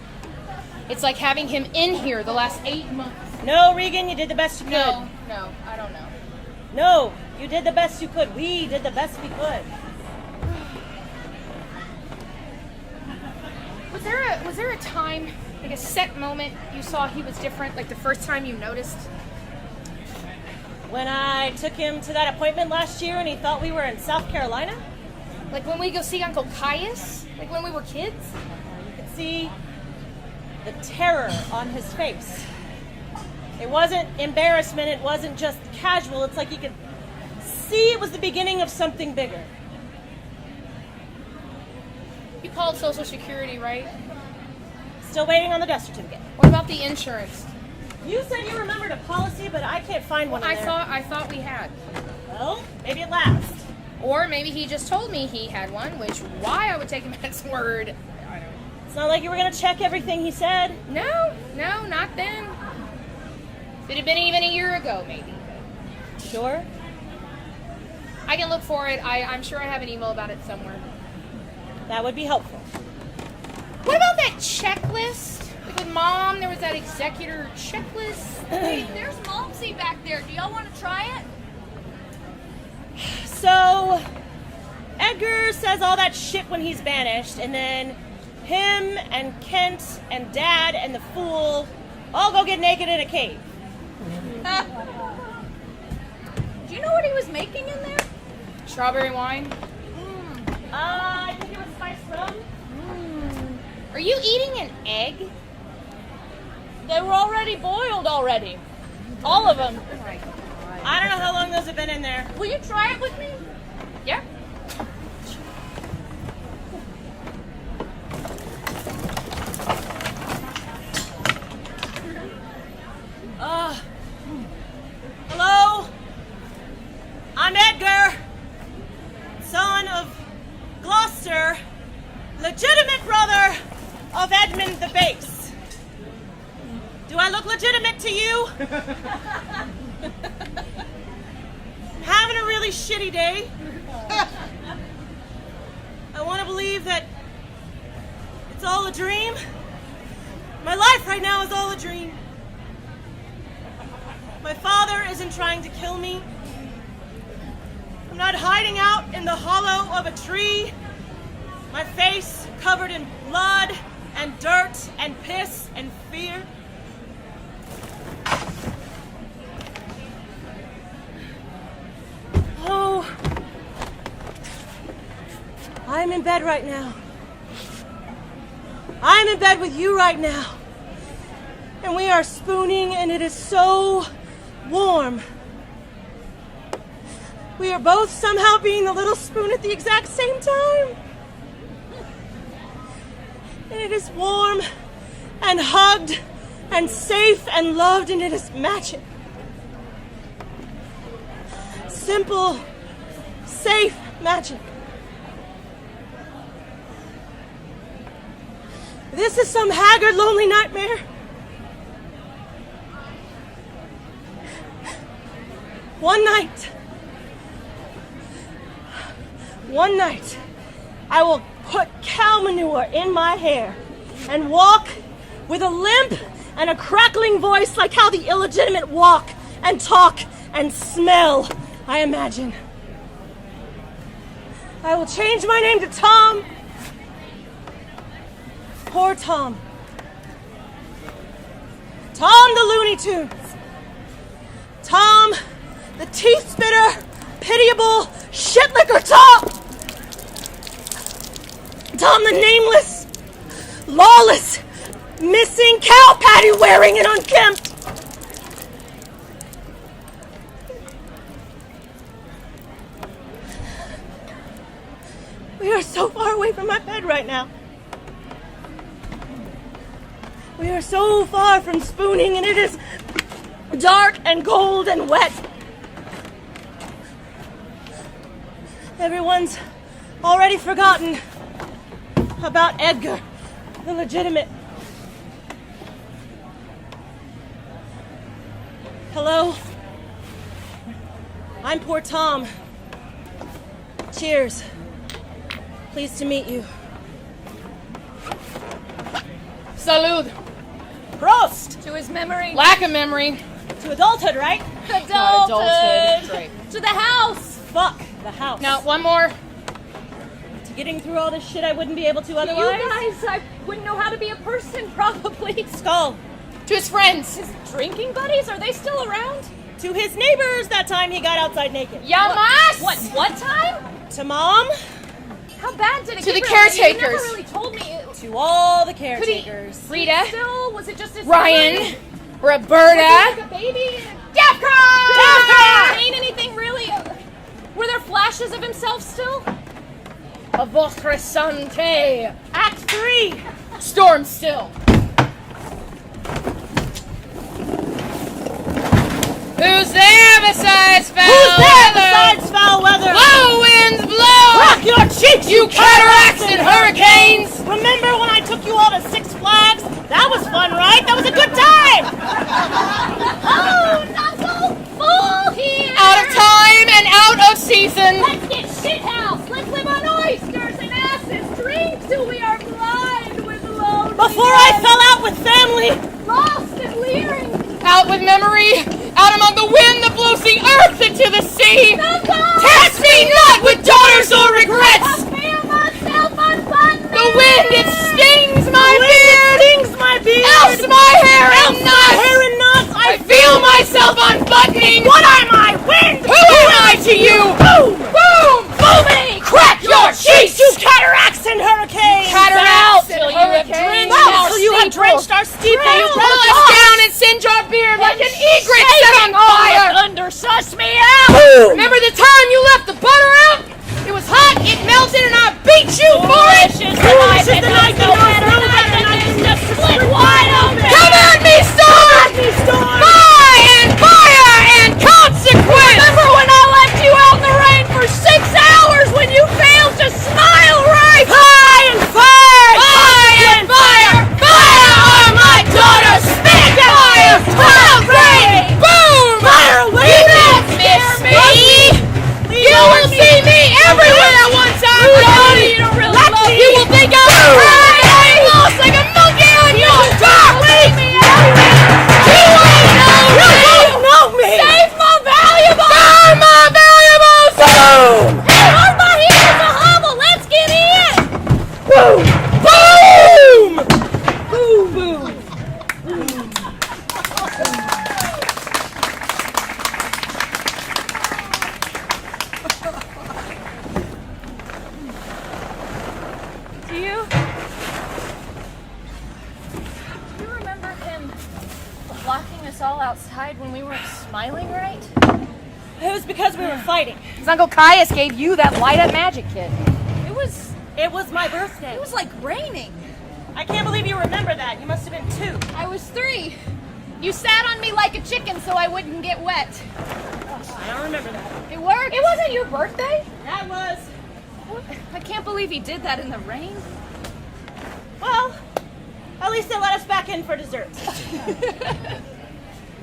It's like having him in here the last 8 months. No, Regan, you did the best you could. No, I don't know. No, you did the best you could. We did the best we could. Was there a time, like a set moment, you saw he was different, like the first time you noticed? When I took him to that appointment last year and he thought we were in South Carolina, Like when we go see Uncle Caius? Like when we were kids? you could see the terror on his face. It wasn't embarrassment, it wasn't just casual, it's like you could see it was the beginning of something bigger. You called Social Security, right? Still waiting on the death certificate. What about the insurance? You said you remembered a policy, but I can't find one in there. I thought we had. Well, maybe it lasts. Or maybe he just told me he had one, which why I would take him at his word. It's not like you were going to check everything he said. No, not then. If it had been even a year ago, maybe. Sure? I can look for it. I'm sure I have an email about it somewhere. That would be helpful. What about that checklist? Like with Mom, there was that executor checklist. Hey, there's Momsy back there. Do y'all want to try it? So, Edgar says all that shit when he's banished, and then him and Kent and Dad and the fool all go get naked in a cave. Do you know what he was making in there? Strawberry wine. I think it was spiced rum. Are you eating an egg? They were already boiled already. All of them. I don't know how long those have been in there. Will you try it with me? Yeah. Hello? I'm Edgar, son of Gloucester, legitimate brother of Edmund the Base. Do I look legitimate to you? Having a really shitty day. I want to believe that it's all a dream. My life right now is all a dream. My father isn't trying to kill me. I'm not hiding out in the hollow of a tree. My face covered in blood and dirt and piss and fear. Oh, I'm in bed right now. I'm in bed with you right now. And we are spooning, and it is so warm. We are both somehow being the little spoon at the exact same time. And it is warm and hugged and safe and loved, and it is magic. Simple, safe magic. This is some haggard, lonely nightmare. One night, I will put cow manure in my hair and walk with a limp and a crackling voice like how the illegitimate walk and talk and smell, I imagine. I will change my name to Tom. Poor Tom. Tom the Looney Tunes. Tom the teeth spitter, pitiable, shit licker Tom. Tom the nameless, lawless, missing cow patty wearing and unkempt. We are so far away from my bed right now. We are so far from spooning, and it is dark and cold and wet. Everyone's already forgotten about Edgar, the legitimate. Hello? I'm poor Tom. Cheers. Pleased to meet you. Salud. Prost! To his memory. Lack of memory. To adulthood, right? Adulthood. Right. To the house. Fuck the house. Now, one more. To getting through all this shit I wouldn't be able to otherwise. You guys, I wouldn't know how to be a person, probably. Skull. To his friends. His drinking buddies, are they still around? To his neighbors that time he got outside naked. Yamas! What time? To Mom. How bad did it To get? the Really? caretakers. You never really told me. To all the Could he? caretakers. Rita. Still, was it just his Ryan. Was he Roberta. like a baby? Decameron! Ain't anything really. Were there flashes of himself still? A votre santé. Act 3. Storm still. Who's there besides foul Who's there weather? besides foul weather? Blow winds blow! Crack your cheeks, You cataracts and hurricanes! Remember when I took you all to Six Flags? That was fun, right? That was a good time! Oh, not so full here. Out of time and out of season! listen. Let's get shithouse. Let's live on oysters and asses. Drink till we are blind with loneliness. Before I fell out with family. Lost and leering. Out with memory, out among the wind that blows the earth into the sea. Test me not with daughters or regrets. I feel myself unbuttoning. The wind, it stings my beard. Else my hair and knots. I feel myself unbuttoning. What am I? Wind! Who am I to you? Boom! Boom! Booming! Crack your cheeks! To cataracts and hurricanes! Cataracts Till and you have hurricanes. drenched Well, till you have drenched our steeple! You pull us down and singe our beard like an egret set on fire! Thunder, suss me out. Boom! Remember the time you left the butter out? It was hot, it melted, and I beat you for it! Foolish is the night that knows no better than to just split wide open! Come at me, storm! Fire and fire and consequence! Remember when I left you out in the rain for 6 hours when you failed to smile right? Fire and fire! Fire and fire! Fire are my daughters! Spit fire! Cloud rain! Boom! Fire away! You don't miss me! You will see me everywhere one time! Rudy, you don't really love me. You will think I'm crying! Lost like a monkey on your top! Leave me out. You won't know me! You don't know me! Save my valuables! Burn my valuables! Boom! Hey, hold my heels a hobble. Let's get in. Boom! Boom! Boom! Boom! Do you remember him locking us all outside when we weren't smiling right? It was because we were fighting. His Uncle Caius gave you that light-up magic kit. It was my birthday. It was like raining. I can't believe you remember that. You must have been 2. I was 3. You sat on me like a chicken so I wouldn't get wet. I don't remember that. It worked. It wasn't your birthday? That was... I can't believe he did that in the rain. Well, at least they let us back in for dessert.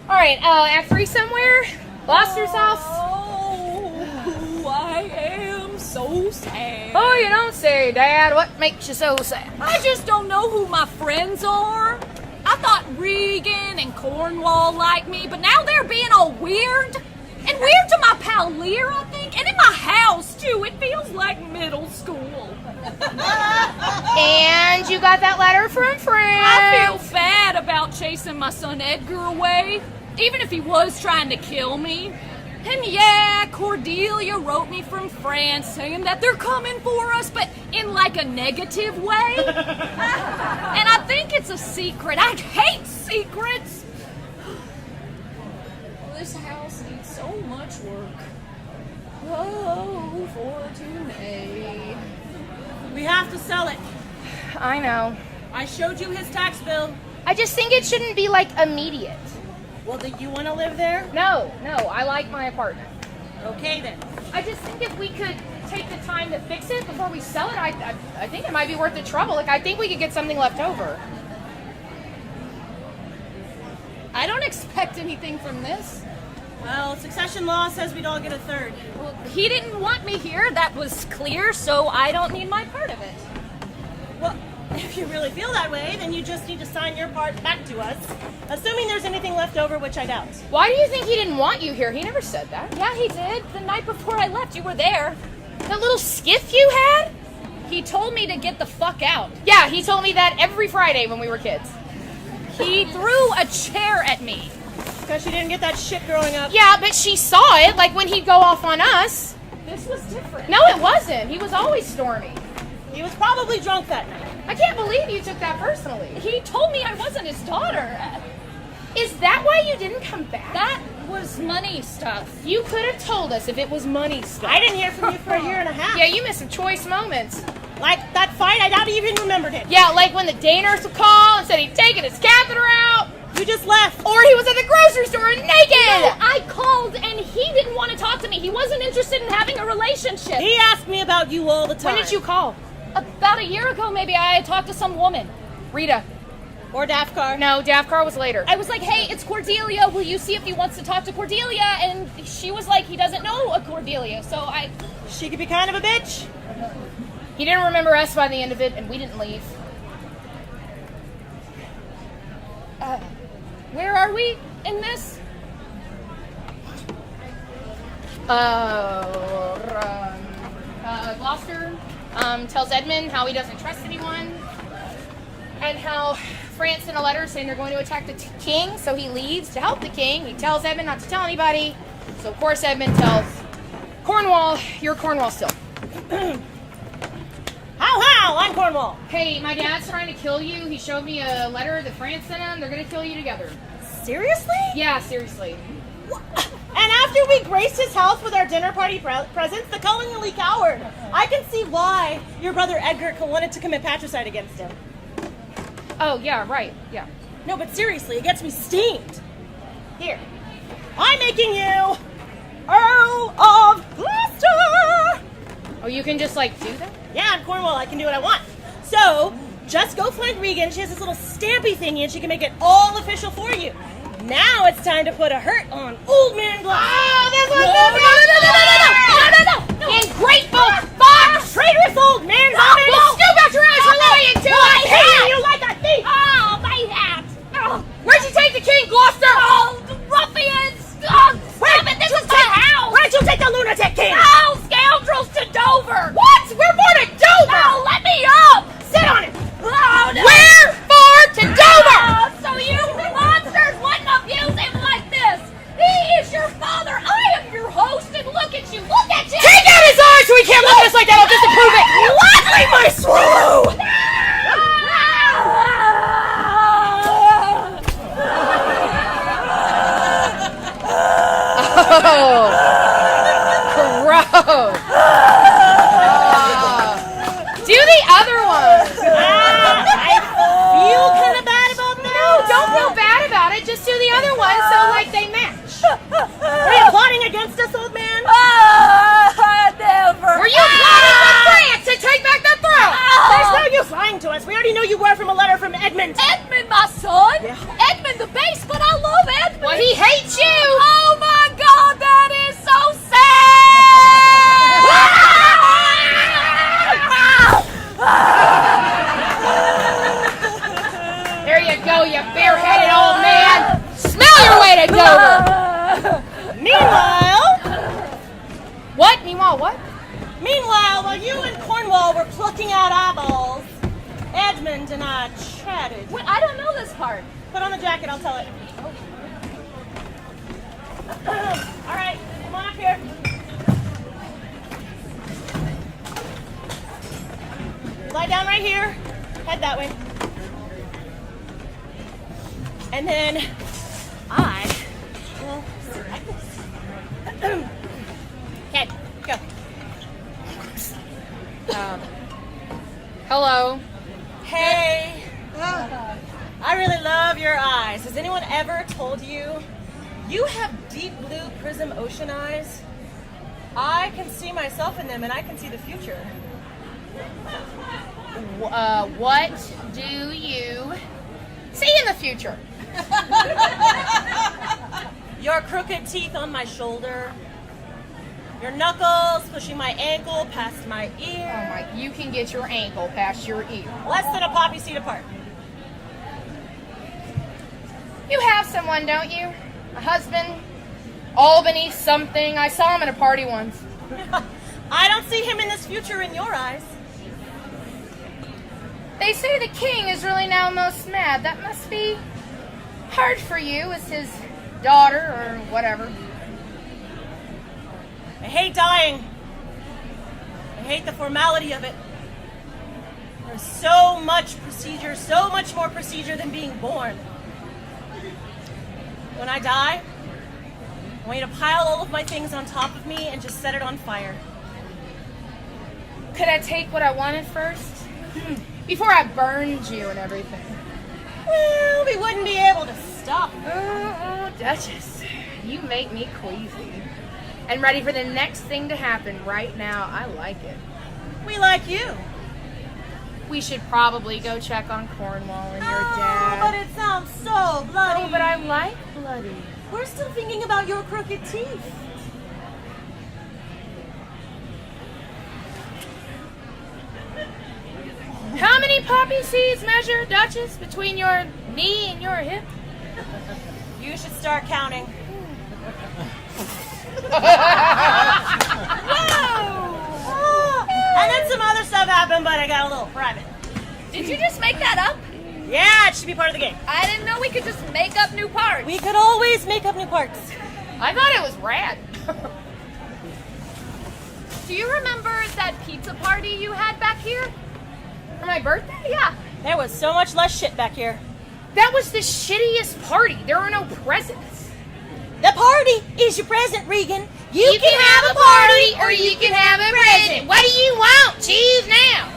All right, at 3 somewhere? Lost yourself? Oh, I am so sad. Oh, you don't say, Dad. What makes you so sad? I just don't know who my friends are. I thought Regan and Cornwall liked me, but now they're being all weird. And weird to my pal Lear, I think. And in my house, too. It feels like middle school. And you got that letter from friends. I feel bad about chasing my son Edgar away, even if he was trying to kill me. And yeah, Cordelia wrote me from France saying that they're coming for us, but in like a negative way. And I think it's a secret. I hate secrets. This house needs so much work. Oh, Fortuné. We have to sell it. I know. I showed you his tax bill. I just think it shouldn't be, like, immediate. Well, do you want to live there? No, I like my apartment. Okay, then. I just think if we could take the time to fix it before we sell it, I think it might be worth the trouble. Like, I think we could get something left over. I don't expect anything from this. Well, succession law says we'd all get a third. Well, he didn't want me here, that was clear, so I don't need my part of it. Well, if you really feel that way, then you just need to sign your part back to us, assuming there's anything left over, which I doubt. Why do you think he didn't want you here? He never said that. Yeah, he did. The night before I left, you were there. That little skiff you had? He told me to get the fuck out. Yeah, he told me that every Friday when we were kids. He threw a chair at me. Because she didn't get that shit growing up. Yeah, but she saw it, like when he'd go off on us. This was different. No, it wasn't. He was always stormy. He was probably drunk that night. I can't believe you took that personally. He told me I wasn't his daughter. Is that why you didn't come back? That was money stuff. You could have told us if it was money stuff. I didn't hear from you for a year and a half. Yeah, you missed some choice moments. Like that fight, I doubt he even remembered it. Yeah, like when the day nurse would call and said he'd taken his catheter out. You just left. Or he was at the grocery store naked. No, I called and he didn't want to talk to me. He wasn't interested in having a relationship. He asked me about you all the time. When did you call? About a year ago, maybe I had talked to some woman. Rita. Or Daffcar. No, Daffcar was later. I was like, hey, it's Cordelia. Will you see if he wants to talk to Cordelia? And she was like, he doesn't know a Cordelia. So She could be kind of a bitch. He didn't remember us by the end of it, and we didn't leave. Where are we in this? Gloucester tells Edmund how he doesn't trust anyone, and how France sent a letter saying they're going to attack the king, so he leaves to help the king. He tells Edmund not to tell anybody, so of course Edmund tells Cornwall, you're Cornwall still. How? I'm Cornwall. Hey, my dad's trying to kill you. He showed me a letter that France sent him. They're going to kill you together. Seriously? Yeah, seriously. And after we graced his house with our dinner party presents, the cunningly coward. I can see why your brother Edgar wanted to commit patricide against him. Oh, yeah, right, yeah. No, but seriously, it gets me steamed. Here, I'm making you Earl of Gloucester! Oh, you can just, like, do that? Yeah, I'm Cornwall, I can do what I want. So, just go find Regan, she has this little stampy thingy and she can make it all official for you. Now it's time to put a hurt on Old Man Gloucester. Oh, this was no! Ungrateful fox! Traitorous old man! Scoop out your eyes for lying to us! Hey, you like a thief! Oh, my hat! Oh, Where'd you take the king, Gloucester? oh the ruffians! Oh, damn it, this is my house! Why don't you take the lunatic king? Oh, scoundrels to Dover! What? We're born at Dover! Oh, let me up! Sit on it! Oh, no! Where for to Dover? Oh, so you monsters wouldn't abuse him like this! He is your father! I am your host, and look at you! Look at you! Take out his eyes so he can't look at us like that! I'll disapprove it! What? Leave my swallow! Oh, gross! Do the other one! I feel kind of bad about that. No, don't feel bad about it. Just do the other one so, like, they match. Are you plotting against us, old man? Never! Were you plotting with France to take back the throne? There's no use lying to us. We already know you were from a letter from Edmund. Edmund, my son! Edmund the base, but I love Edmund! Well, he hates you! Oh my god, that is so sad! There you go, you bareheaded old man! Smell your way to Dover! Meanwhile, What? while you and Cornwall were plucking out eyeballs, Edmund and I chatted. Wait, I don't know this part. Put on the jacket, I'll tell it. All right, come on up here. Lie down right here. Head that way. And then I will sit like this. Okay, go. Hello. Hey. I really love your eyes. Has anyone ever told you you have deep blue prism ocean eyes? I can see myself in them and I can see the future. What do you see in the future? Your crooked teeth on my shoulder. Your knuckles pushing my ankle past my ear. Oh my, you can get your ankle past your ear. Less than a poppy seed apart. You have someone, don't you? A husband? Albany something. I saw him at a party once. I don't see him in this future in your eyes. They say the king is really now most mad. That must be hard for you as his daughter or whatever. I hate dying. I hate the formality of it. There's so much procedure, so much more procedure than being born. When I die, I want you to pile all of my things on top of me and just set it on fire. Could I take what I wanted first? Before I burned you and everything. Well, we wouldn't be able to stop. Oh, Duchess, you make me queasy. And ready for the next thing to happen right now. I like it. We like you. we should probably go check on Cornwall and your dad. But it sounds so bloody. Oh, but I like bloody. We're still thinking about your crooked teeth. How many poppy seeds measure, Duchess, between your knee and your hip? You should start counting. And then some other stuff happened, but I got a little private. Did you just make that up? Yeah, it should be part of the game. I didn't know we could just make up new parts. We could always make up new parts. I thought it was rad. Do you remember that pizza party you had back here? For my birthday? Yeah. There was so much less shit back here. That was the shittiest party. There were no presents. The party is your present, Regan. You can have a party or you can have a present. What do you want? Choose now.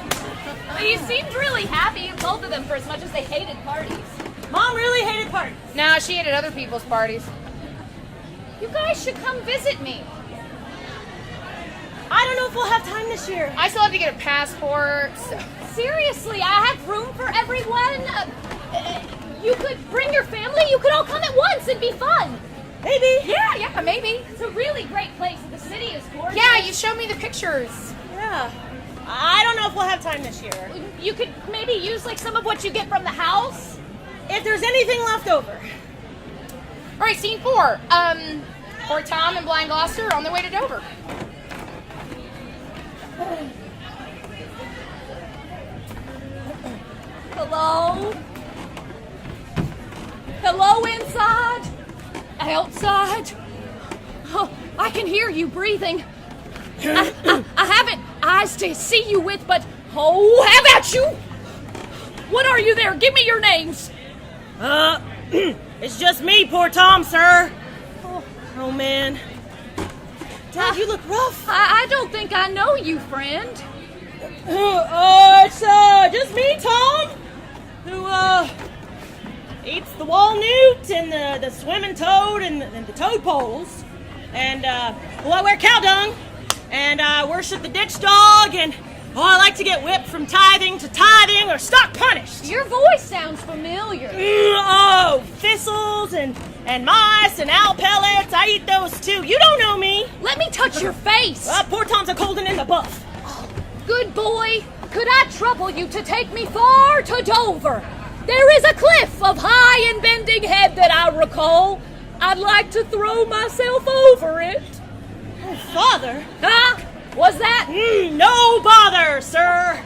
Well, you seemed really happy, both of them, for as much as they hated parties. Mom really hated parties. No, she hated other people's parties. You guys should come visit me. I don't know if we'll have time this year. I still have to get a passport. So. Seriously, I have room for everyone. You could bring your family. You could all come at once. It'd be fun. Maybe. Yeah, maybe. It's a really great place. The city is gorgeous. Yeah, you showed me the pictures. Yeah. I don't know if we'll have time this year. You could maybe use like some of what you get from the house. If there's anything left over. All right, scene 4. Poor Tom and Blind Gloucester are on their way to Dover. Hello? Hello inside? Outside? Oh, I can hear you breathing. I haven't eyes to see you with, but oh, how about you? What are you there? Give me your names. It's just me, poor Tom, sir. Oh man. Dad, you look rough. I don't think I know you, friend. It's just me, Tom, who eats the walnut and the swimming toad and the toad poles, and well, I wear cow dung, and I worship the ditch dog, and I like to get whipped from tithing to tithing or stock punished. Your voice sounds familiar. Thistles and mice and owl pellets, I eat those too. You don't know me. Let me touch your face. Poor Tom's a cold and in the buff. Good boy, could I trouble you to take me far to Dover? There is a cliff of high and bending head that I recall. I'd like to throw myself over it. Oh, Father. Huh? Was that? No bother, sir.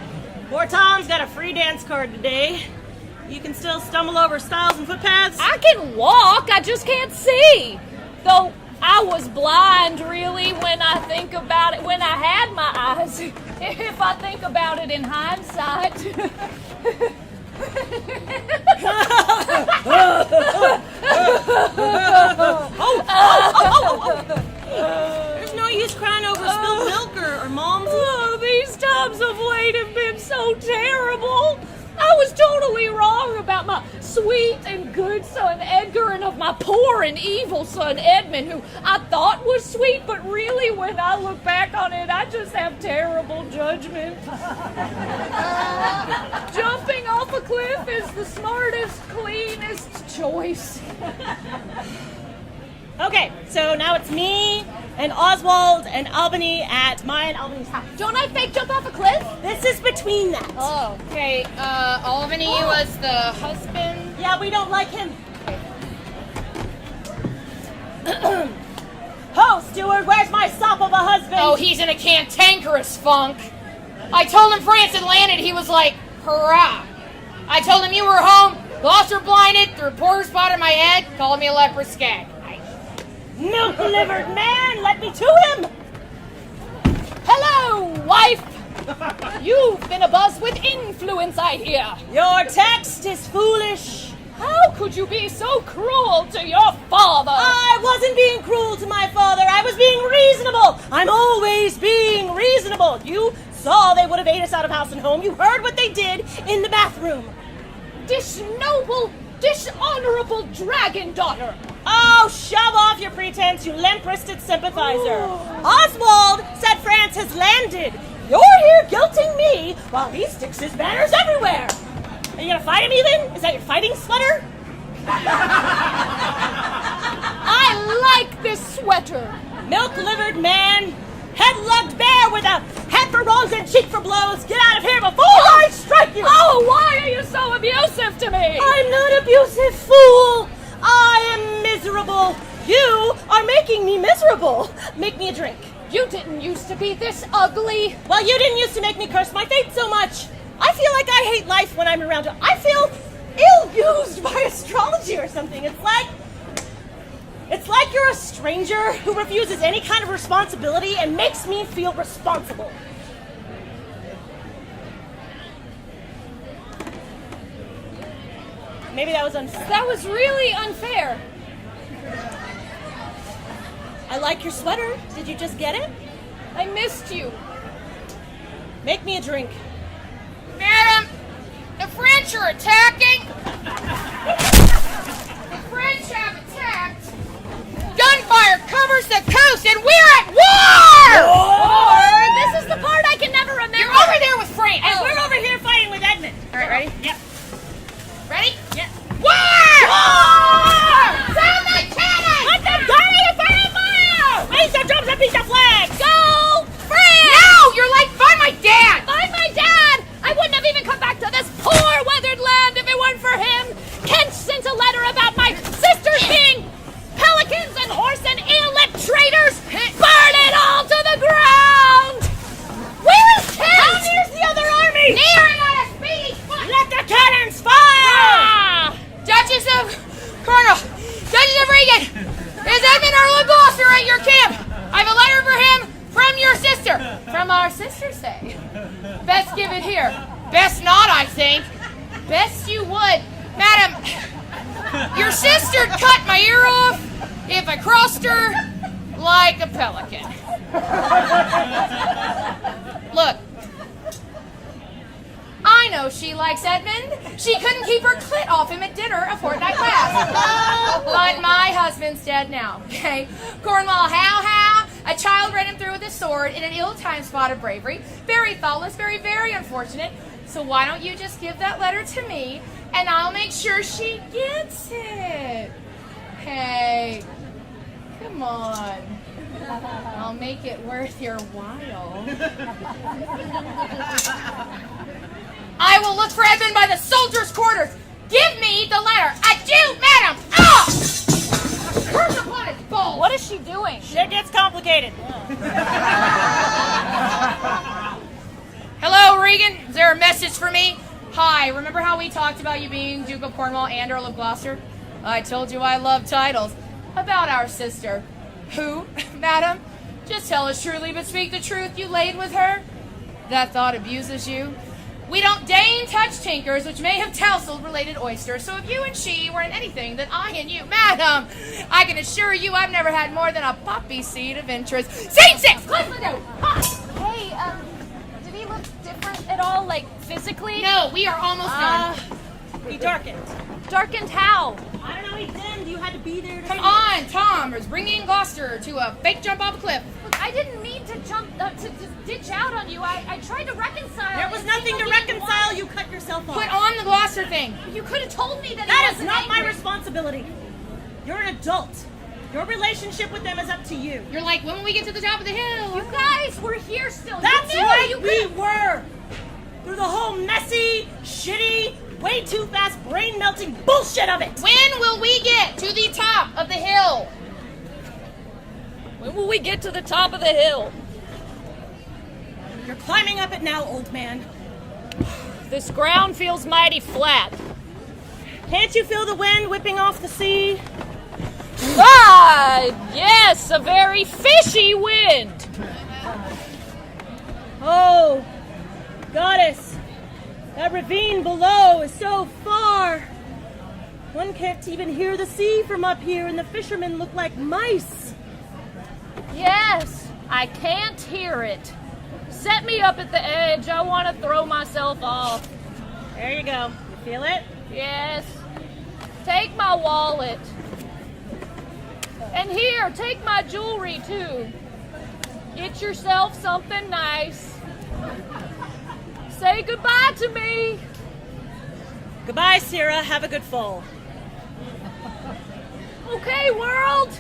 Poor Tom's got a free dance card today. You can still stumble over stiles and footpaths. I can walk, I just can't see. Though I was blind, really, when I think about it, when I had my eyes. If I think about it in hindsight. There's no use crying over spilled milk or mom's. Oh, these times of late have been so terrible. I was totally wrong about my sweet and good son Edgar and of my poor and evil son Edmund, who I thought was sweet, but really when I look back on it, I just have terrible judgment. Jumping off a cliff is the smartest, cleanest choice. Okay, so now it's me and Oswald and Albany at my and Albany's house. Don't I fake jump off a cliff? This is between that. Oh. Okay, Albany was the husband. Yeah, we don't like him. Ho, steward, where's my sop of a husband? Oh, he's in a cantankerous funk. I told him France had landed. He was like, hurrah. I told him you were home. Gloucester blinded, the reporter spotted my head, called me a leprous skag. Milk-livered man, let me to him. Hello, wife. You've been abuzz with influence, I hear. Your text is foolish. How could you be so cruel to your father? I wasn't being cruel to my father. I was being reasonable. I'm always being reasonable. You saw they would have ate us out of house and home. You heard what they did in the bathroom. Dishonorable, dishonorable dragon daughter. Oh, shove off your pretense, you limp-wristed sympathizer. Oswald said France has landed. You're here guilting me while he sticks his banners everywhere. Are you gonna fight him even? Is that your fighting sweater? I like this sweater. Milk-livered man, head-lugged bear with a head for wrongs and cheek for blows. Get out of here before I strike you! Oh, why are you so abusive to me? I'm not abusive, fool. I am miserable. You are making me miserable. Make me a drink. You didn't used to be this ugly. Well, you didn't used to make me curse my fate so much. I feel like I hate life when I'm around you. I feel ill-used by astrology or something. It's like you're a stranger who refuses any kind of responsibility and makes me feel responsible. Maybe that was unfair. That was really unfair. I like your sweater. Did you just get it? I missed you. Make me a drink. Madam, the French are attacking. The French have attacked. Gunfire covers the coast, and we're at war! War? This is the part I can never remember. You're over there with France. And we're over here fighting with Edmund. All right, ready? Yep. Ready? Yep. War! War! Sound the cannon! Let them go! Fire! Raise the drums and beat the flag! Go, France! No! You're like, find my dad! Find my dad! I wouldn't have even come back to this poor weathered land if it weren't for him. Kent sent a letter about my sisters being pelicans and horse and eel-lipped traitors. Burn it all to the ground! Where is Kent? How near's the other army? Near and on a speedy foot! Let the cannons fire! Duchess of Regan! Is Edmund Earl of Gloucester at your camp? I have a letter for him from your sister. From our sister, say. Best give it here. Best not, I think. Best you would. Madam, your sister'd cut my ear off if I crossed her like a pelican. Look, I know she likes Edmund. She couldn't keep her clit off him at dinner a fortnight past. But my husband's dead now, okay? Cornwall, how? A child ran him through with a sword in an ill-timed spot of bravery. Very thoughtless, very, very unfortunate. So why don't you just give that letter to me, and I'll make sure she gets it. Hey, come on. I'll make it worth your while. I will look for Edmund by the soldiers' quarters. Give me the letter. Adieu, madam. Ah! Curse upon its balls. What is she doing? Shit gets complicated. Hello, Regan. Is there a message for me? Hi, remember how we talked about you being Duke of Cornwall and Earl of Gloucester? I told you I love titles. About our sister. Who, madam? Just tell us truly, but speak the truth. You laid with her? That thought abuses you? We don't deign touch tinkers, which may have tousled related oysters. So if you and she were in anything, then I and you, madam, I can assure you I've never had more than a poppy seed of interest. Scene 6! Close the door! Hey, did he look different at all, like physically? No, we are almost done. He darkened. Darkened how? I don't know, he dimmed. You had to be there to Come see on, Tom is bringing Gloucester to a fake jump off a cliff. Look, I didn't mean to jump, to ditch out on you. I tried to reconcile. There was It nothing seemed to like you didn't reconcile. want- You cut yourself off. Put on the Gloucester thing. You could have told me that. That he is wasn't not my angry. responsibility. You're an adult. Your relationship with them is up to you. You're like, when will we get to the top of the hill? You guys were here still. That's you knew. right, You we were. Through the whole messy, shitty, way too fast, brain-melting bullshit of it. When will we get to the top of the hill? When will we get to the top of the hill? You're climbing up it now, old man. This ground feels mighty flat. Can't you feel the wind whipping off the sea? Ah, yes, a very fishy wind. Oh, goddess, that ravine below is so far. One can't even hear the sea from up here, and the fishermen look like mice. Yes, I can't hear it. Set me up at the edge. I want to throw myself off. There you go. You feel it? Yes. Take my wallet. And here, take my jewelry too. Get yourself something nice. Say goodbye to me. Goodbye, Sierra. Have a good fall. Okay, world.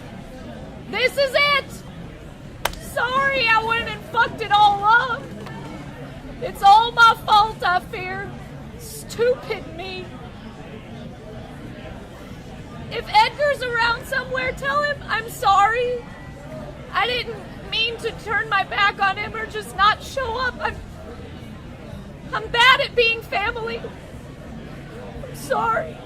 This is it. Sorry I went and fucked it all up. It's all my fault, I fear. Stupid me. If Edgar's around somewhere, tell him I'm sorry. I didn't mean to turn my back on him or just not show up. I'm bad at being family. I'm sorry.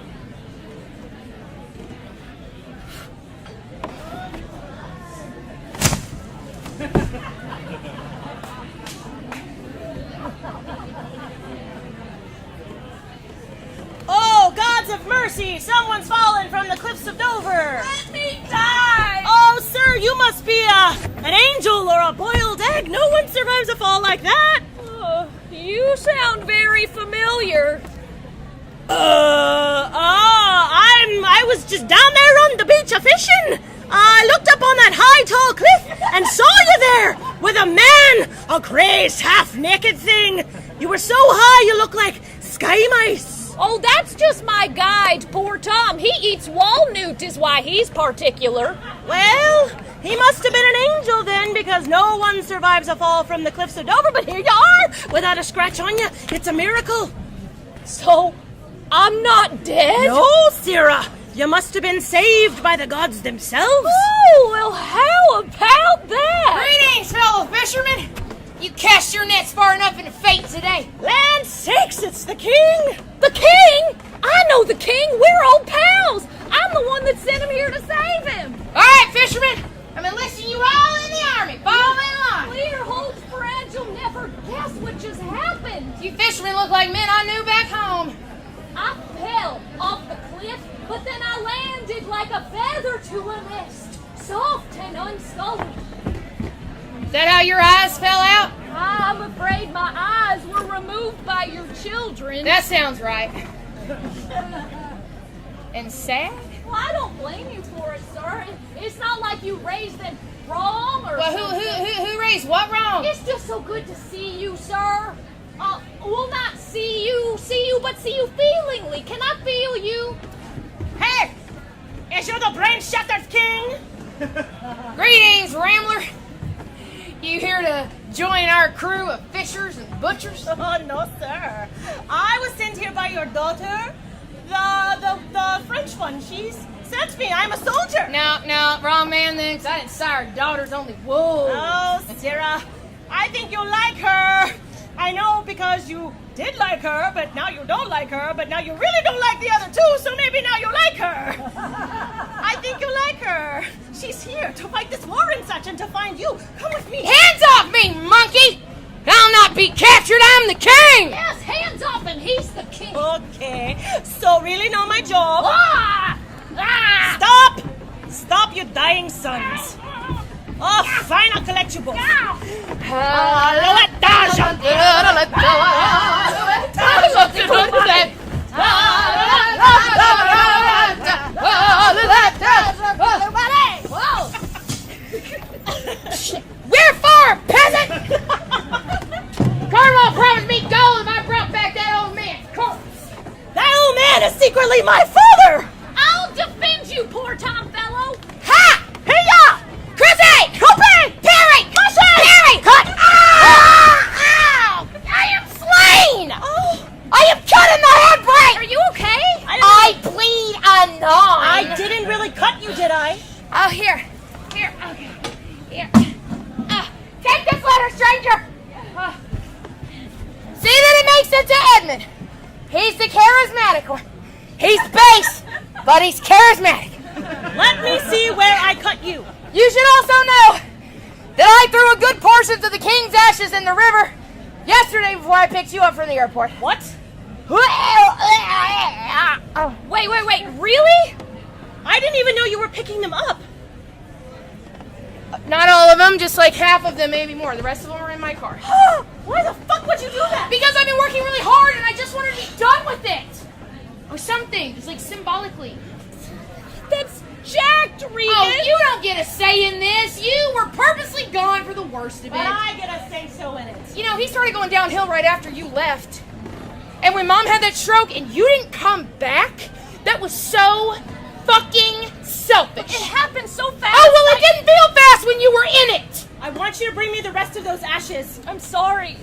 Oh, gods of mercy! Someone's fallen from the cliffs of Dover! Let me die! Oh, sir, you must be an angel or a boiled egg. No one survives a fall like that. You sound very familiar. I was just down there on the beach a-fishing. I looked up on that high, tall cliff and saw you there with a man, a crazed, half-naked thing. You were so high you looked like sky mice. Oh, that's just my guide, poor Tom. He eats walnut is why he's particular. Well, he must have been an angel then, because no one survives a fall from the cliffs of Dover, but here you are, without a scratch on you. It's a miracle. So, I'm not dead? No, Sarah. You must have been saved by the gods themselves. Oh, well, how about that? Greetings, fellow fishermen. You cast your nets far enough into fate today. Land sakes, it's the king. The king? I know the king. We're old pals. I'm the one that sent him here to save him. All right, fishermen. I'm enlisting you all in the army. Fall in line. Clear holds friends. You'll never guess what just happened. You fishermen look like men I knew back home. I fell off the cliff, but then I landed like a feather to a nest, soft and unsullied. Is that how your eyes fell out? I'm afraid my eyes were removed by your children. That sounds right. And sad? Well, I don't blame you for it, sir. It's not like you raised them wrong or Well, who raised what wrong? It's just so good to see you, sir. We'll not see you, but see you feelingly. Can I feel you? Hey, is you the brain-shattered king? Greetings, Rambler. You here to join our crew of fishers and butchers? Oh, no, sir. I was sent here by your daughter, the French one. She's sent me. I'm a soldier. No, wrong man then, 'cause I didn't sire daughters, only wolves. Oh, Sarah, I think you like her. I know because you did like her, but now you don't like her, but now you really don't like the other two, so maybe now you like her. I think you like her. She's here to fight this war and such and to find you. Come with me. Hands off me, monkey! I'll not be captured, I'm the king! Yes, hands off and he's the king. Okay, so really know my job. Ah! Ah! Stop, you dying sons. Oh, fine, I'll collect you both. Wherefore, peasant? Cornwall promised me gold if I brought back that old man's corpse. That old man is secretly my father. I'll defend you, poor Tom fellow. Ha! Hiya! Chrissy! Copy! Perry! Cushy! Perry! Cut! Ow! I am slain! Oh, I am cut in the head break! Are you okay? I bleed a nine! I didn't really cut you, did I? Oh, here, okay, here. Take this letter, stranger. See that it makes it to Edmund. He's the charismatic one. He's base, but he's charismatic. Let me see where I cut you. You should also know that I threw a good portion of the king's ashes in the river yesterday before I picked you up from the airport. What? Wait, really? I didn't even know you were picking them up. Not all of them, just like half of them, maybe more. The rest of them are in my car. Why the fuck would you do that? Because I've been working really hard and I just wanted to be done with it. Or something, just like symbolically. That's jacked, Regan! Oh, you don't get a say in this. You were purposely gone for the worst of it. But I get a say so in it. You know, he started going downhill right after you left. And when Mom had that stroke and you didn't come back, that was so fucking selfish. It happened so fast. Oh, well, it didn't feel fast when you were in it. I want you to bring me the rest of those ashes. I'm sorry.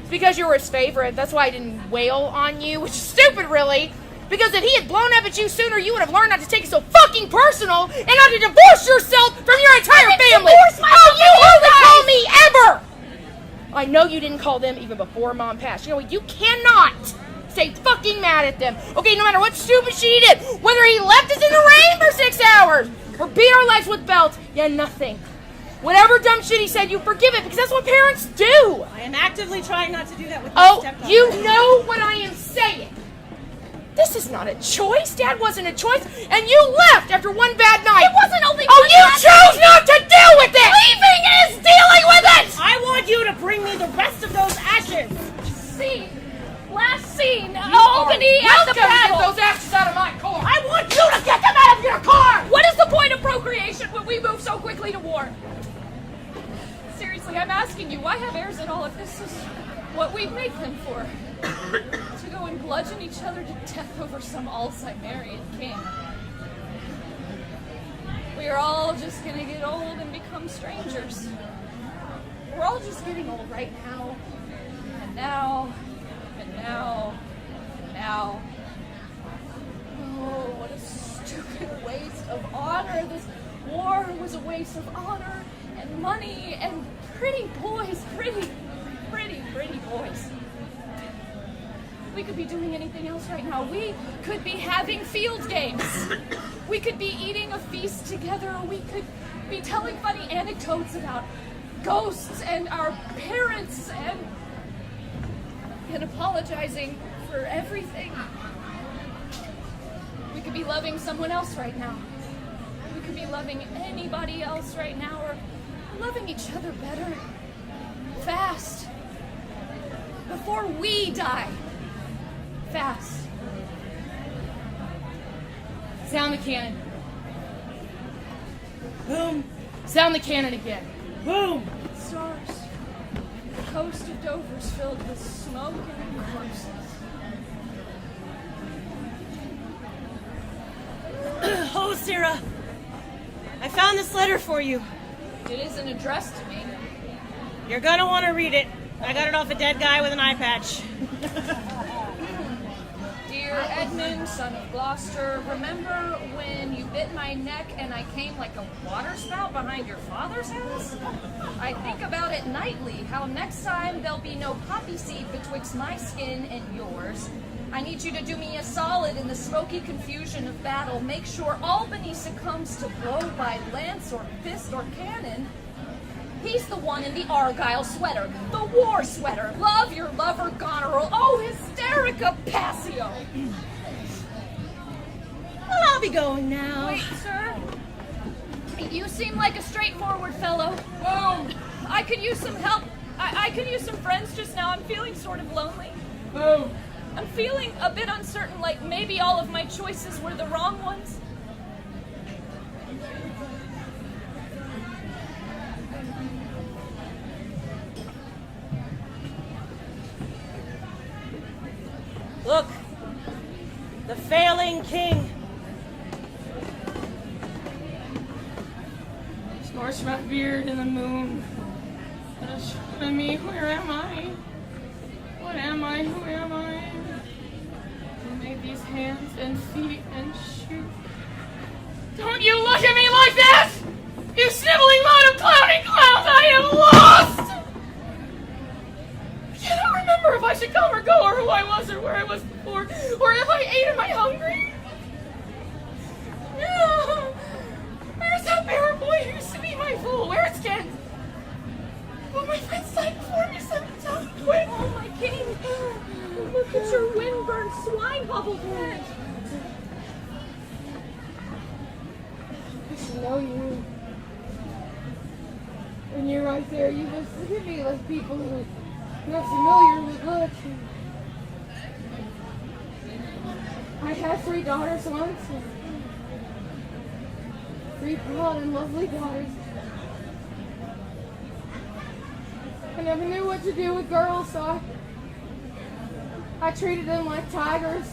It's because you were his favorite. That's why I didn't wail on you, which is stupid, really. Because if he had blown up at you sooner, you would have learned not to take it so fucking personal and not to divorce yourself from your entire family. You only call me ever. I know you didn't call them even before Mom passed. You know what? You cannot stay fucking mad at them. Okay, no matter what stupid shit he did, whether he left us in the rain for 6 hours or beat our legs with belts, yeah, nothing. Whatever dumb shit he said, you forgive it because that's what parents do. I am actively trying not to do that with my stepdaughter. You know what I am saying. This is not a choice. Dad wasn't a choice, and you left after one bad night. It wasn't only Oh, one you bad chose not to deal with it. Leaving is dealing with it! I want you to bring me the rest of those ashes. Scene. Last scene. Albany at the Welcome to battle. get those ashes out of my car. I want you to get them out of your car. What is the point of procreation when we move so quickly to war? Seriously, I'm asking you, why have heirs at all if this is what we make them for? To go and bludgeon each other to death over some Alzheimerian king. We are all just gonna get old and become strangers. We're all just getting old right now. And now. And now. And now. Oh, what a stupid waste of honor. This war was a waste of honor and money and pretty boys. Pretty boys. We could be doing anything else right now. We could be having field games. We could be eating a feast together. We could be telling funny anecdotes about ghosts and our parents and apologizing for everything. We could be loving someone else right now. We could be loving anybody else right now or loving each other better. Fast. Before we die. Fast. Sound the cannon. Boom. Sound the cannon again. Boom. Stars. The coast of Dover's filled with smoke and corpses. Oh, Sarah. I found this letter for you. It isn't addressed to me. You're gonna want to read it. I got it off a dead guy with an eye patch. Dear Edmund, son of Gloucester, remember when you bit my neck and I came like a waterspout behind your father's house? I think about it nightly, how next time there'll be no poppy seed betwixt my skin and yours. I need you to do me a solid in the smoky confusion of battle. Make sure Albany succumbs to blow by lance or fist or cannon. He's the one in the Argyle sweater, the war sweater. Love your lover, Goneril. Oh, hysterica passio. Well, I'll be going now. Wait, sir. You seem like a straightforward fellow. Boom. I could use some help. I could use some friends just now. I'm feeling sort of lonely. Boom. I'm feeling a bit uncertain, like maybe all of my choices were the wrong ones. Look, the failing king. Scorched my beard in the moon. I mean, where am I? What am I? Who am I? Who made these hands and feet and shoes? Don't you look at me like that! You sniveling lot of clowning clowns! I am lost! I cannot remember if I should come or go, or who I was, or where I was before, or if I ate, am I hungry? No! Where's that bear boy who used to be my fool? Where's Kent? Will my friends die before me sometime? Quick! Oh, my king. Look at your wind-burned swine bubble head. I should know you. When you're right there, you just look at me like people who are familiar with look. I had 3 daughters once. 3 broad and lovely daughters. I never knew what to do with girls, so I treated them like tigers.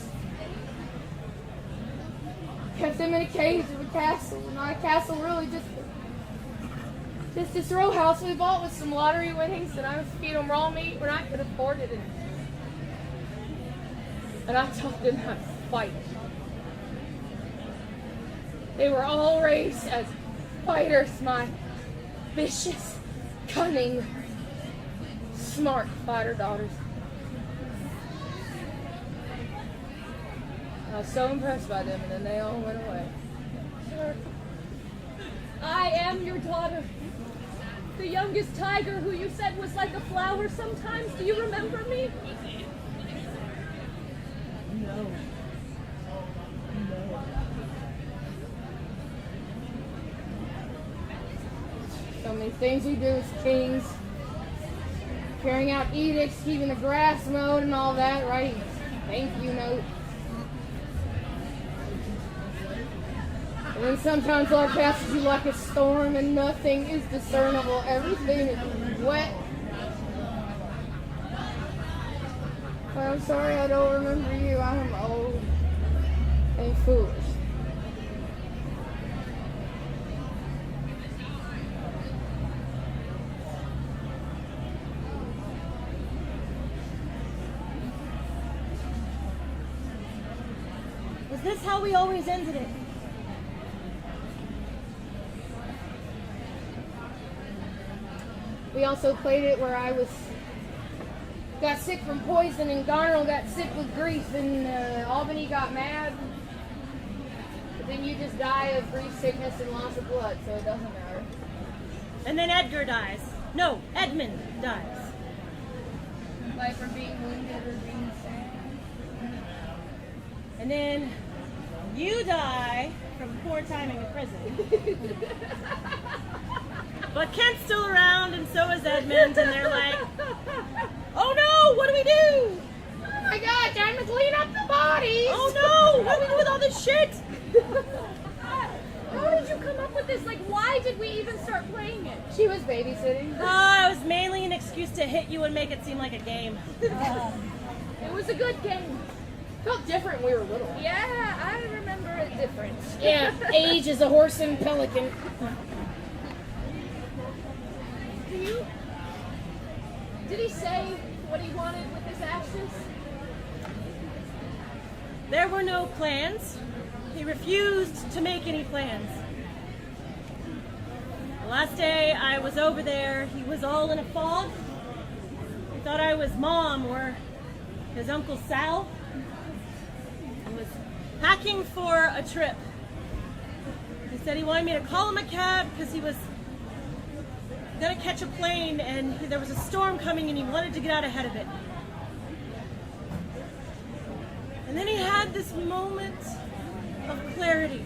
Kept them in a cage of a castle. Not a castle, really, just this row house we bought with some lottery winnings, and I would feed them raw meat when I could afford it. And I taught them how to fight. They were all raised as fighters, my vicious, cunning, smart fighter daughters. I was so impressed by them, and then they all went away. Sir, I am your daughter. The youngest tiger who you said was like a flower sometimes. Do you remember me? No. So many things we do as kings. Carrying out edicts, keeping the grass mowed and all that, writing thank you notes. And then sometimes life passes you like a storm and nothing is discernible. Everything is wet. But I'm sorry I don't remember you. I am old and foolish. Was this how we always ended it? We also played it where I got sick from poison, and Goneril got sick with grief, and Albany got mad. But then you just die of grief, sickness, and loss of blood, so it doesn't matter. And then Edgar dies. No, Edmund dies. Like from being wounded or being sad. And then you die from poor timing in prison. But Kent's still around, and so is Edmund, and they're like, oh no, what do we do? Oh my god, time to clean up the bodies! Oh no, what do we do with all this shit? How did you come up with this? Like, why did we even start playing it? She was babysitting. It was mainly an excuse to hit you and make it seem like a game. It was a good game. Felt different when we were little. Yeah, I remember it different. Yeah, age is a horse and pelican. Did he say what he wanted with his ashes? There were no plans. He refused to make any plans. The last day I was over there, he was all in a fog. He thought I was Mom or his Uncle Sal. He was packing for a trip. He said he wanted me to call him a cab because he was gonna catch a plane and there was a storm coming and he wanted to get out ahead of it. And then he had this moment of clarity.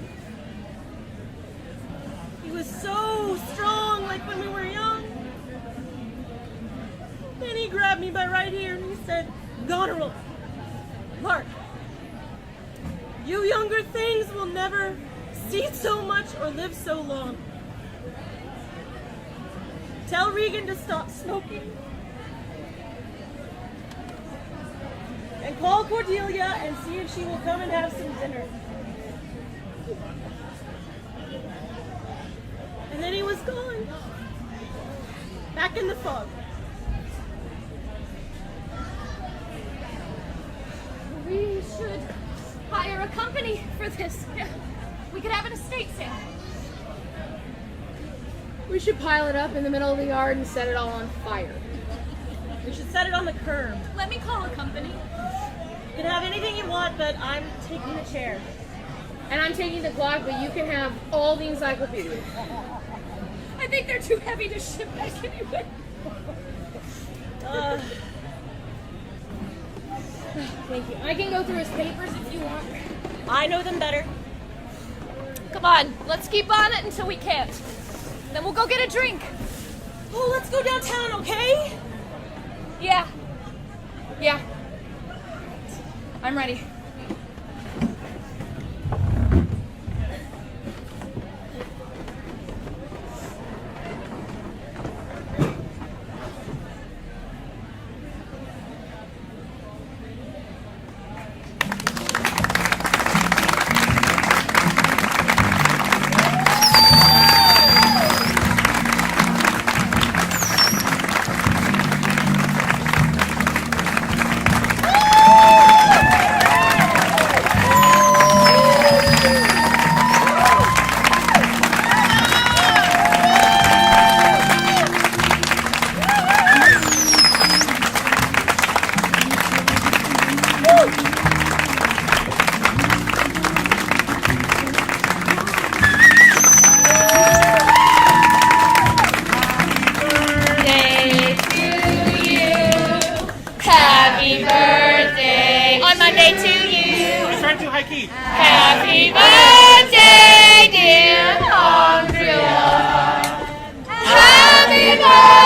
He was so strong, like when we were young. Then he grabbed me by right ear and he said, Goneril, Lark, you younger things will never see so much or live so long. Tell Regan to stop smoking. And call Cordelia and see if she will come and have some dinner. And then he was gone. Back in the fog. We should hire a company for this. We could have an estate sale. We should pile it up in the middle of the yard and set it all on fire. We should set it on the curb. Let me call a company. You can have anything you want, but I'm taking the chair. And I'm taking the clock, but you can have all the encyclopedia. I think they're too heavy to ship back anyway. Thank you. I can go through his papers if you want. I know them better. Come on, let's keep on it until we can't. Then we'll go get a drink. Oh, let's go downtown, okay? Yeah. Yeah. I'm ready. birthday to you. It's right to high key. Happy birthday, dear Andrea. Happy birthday.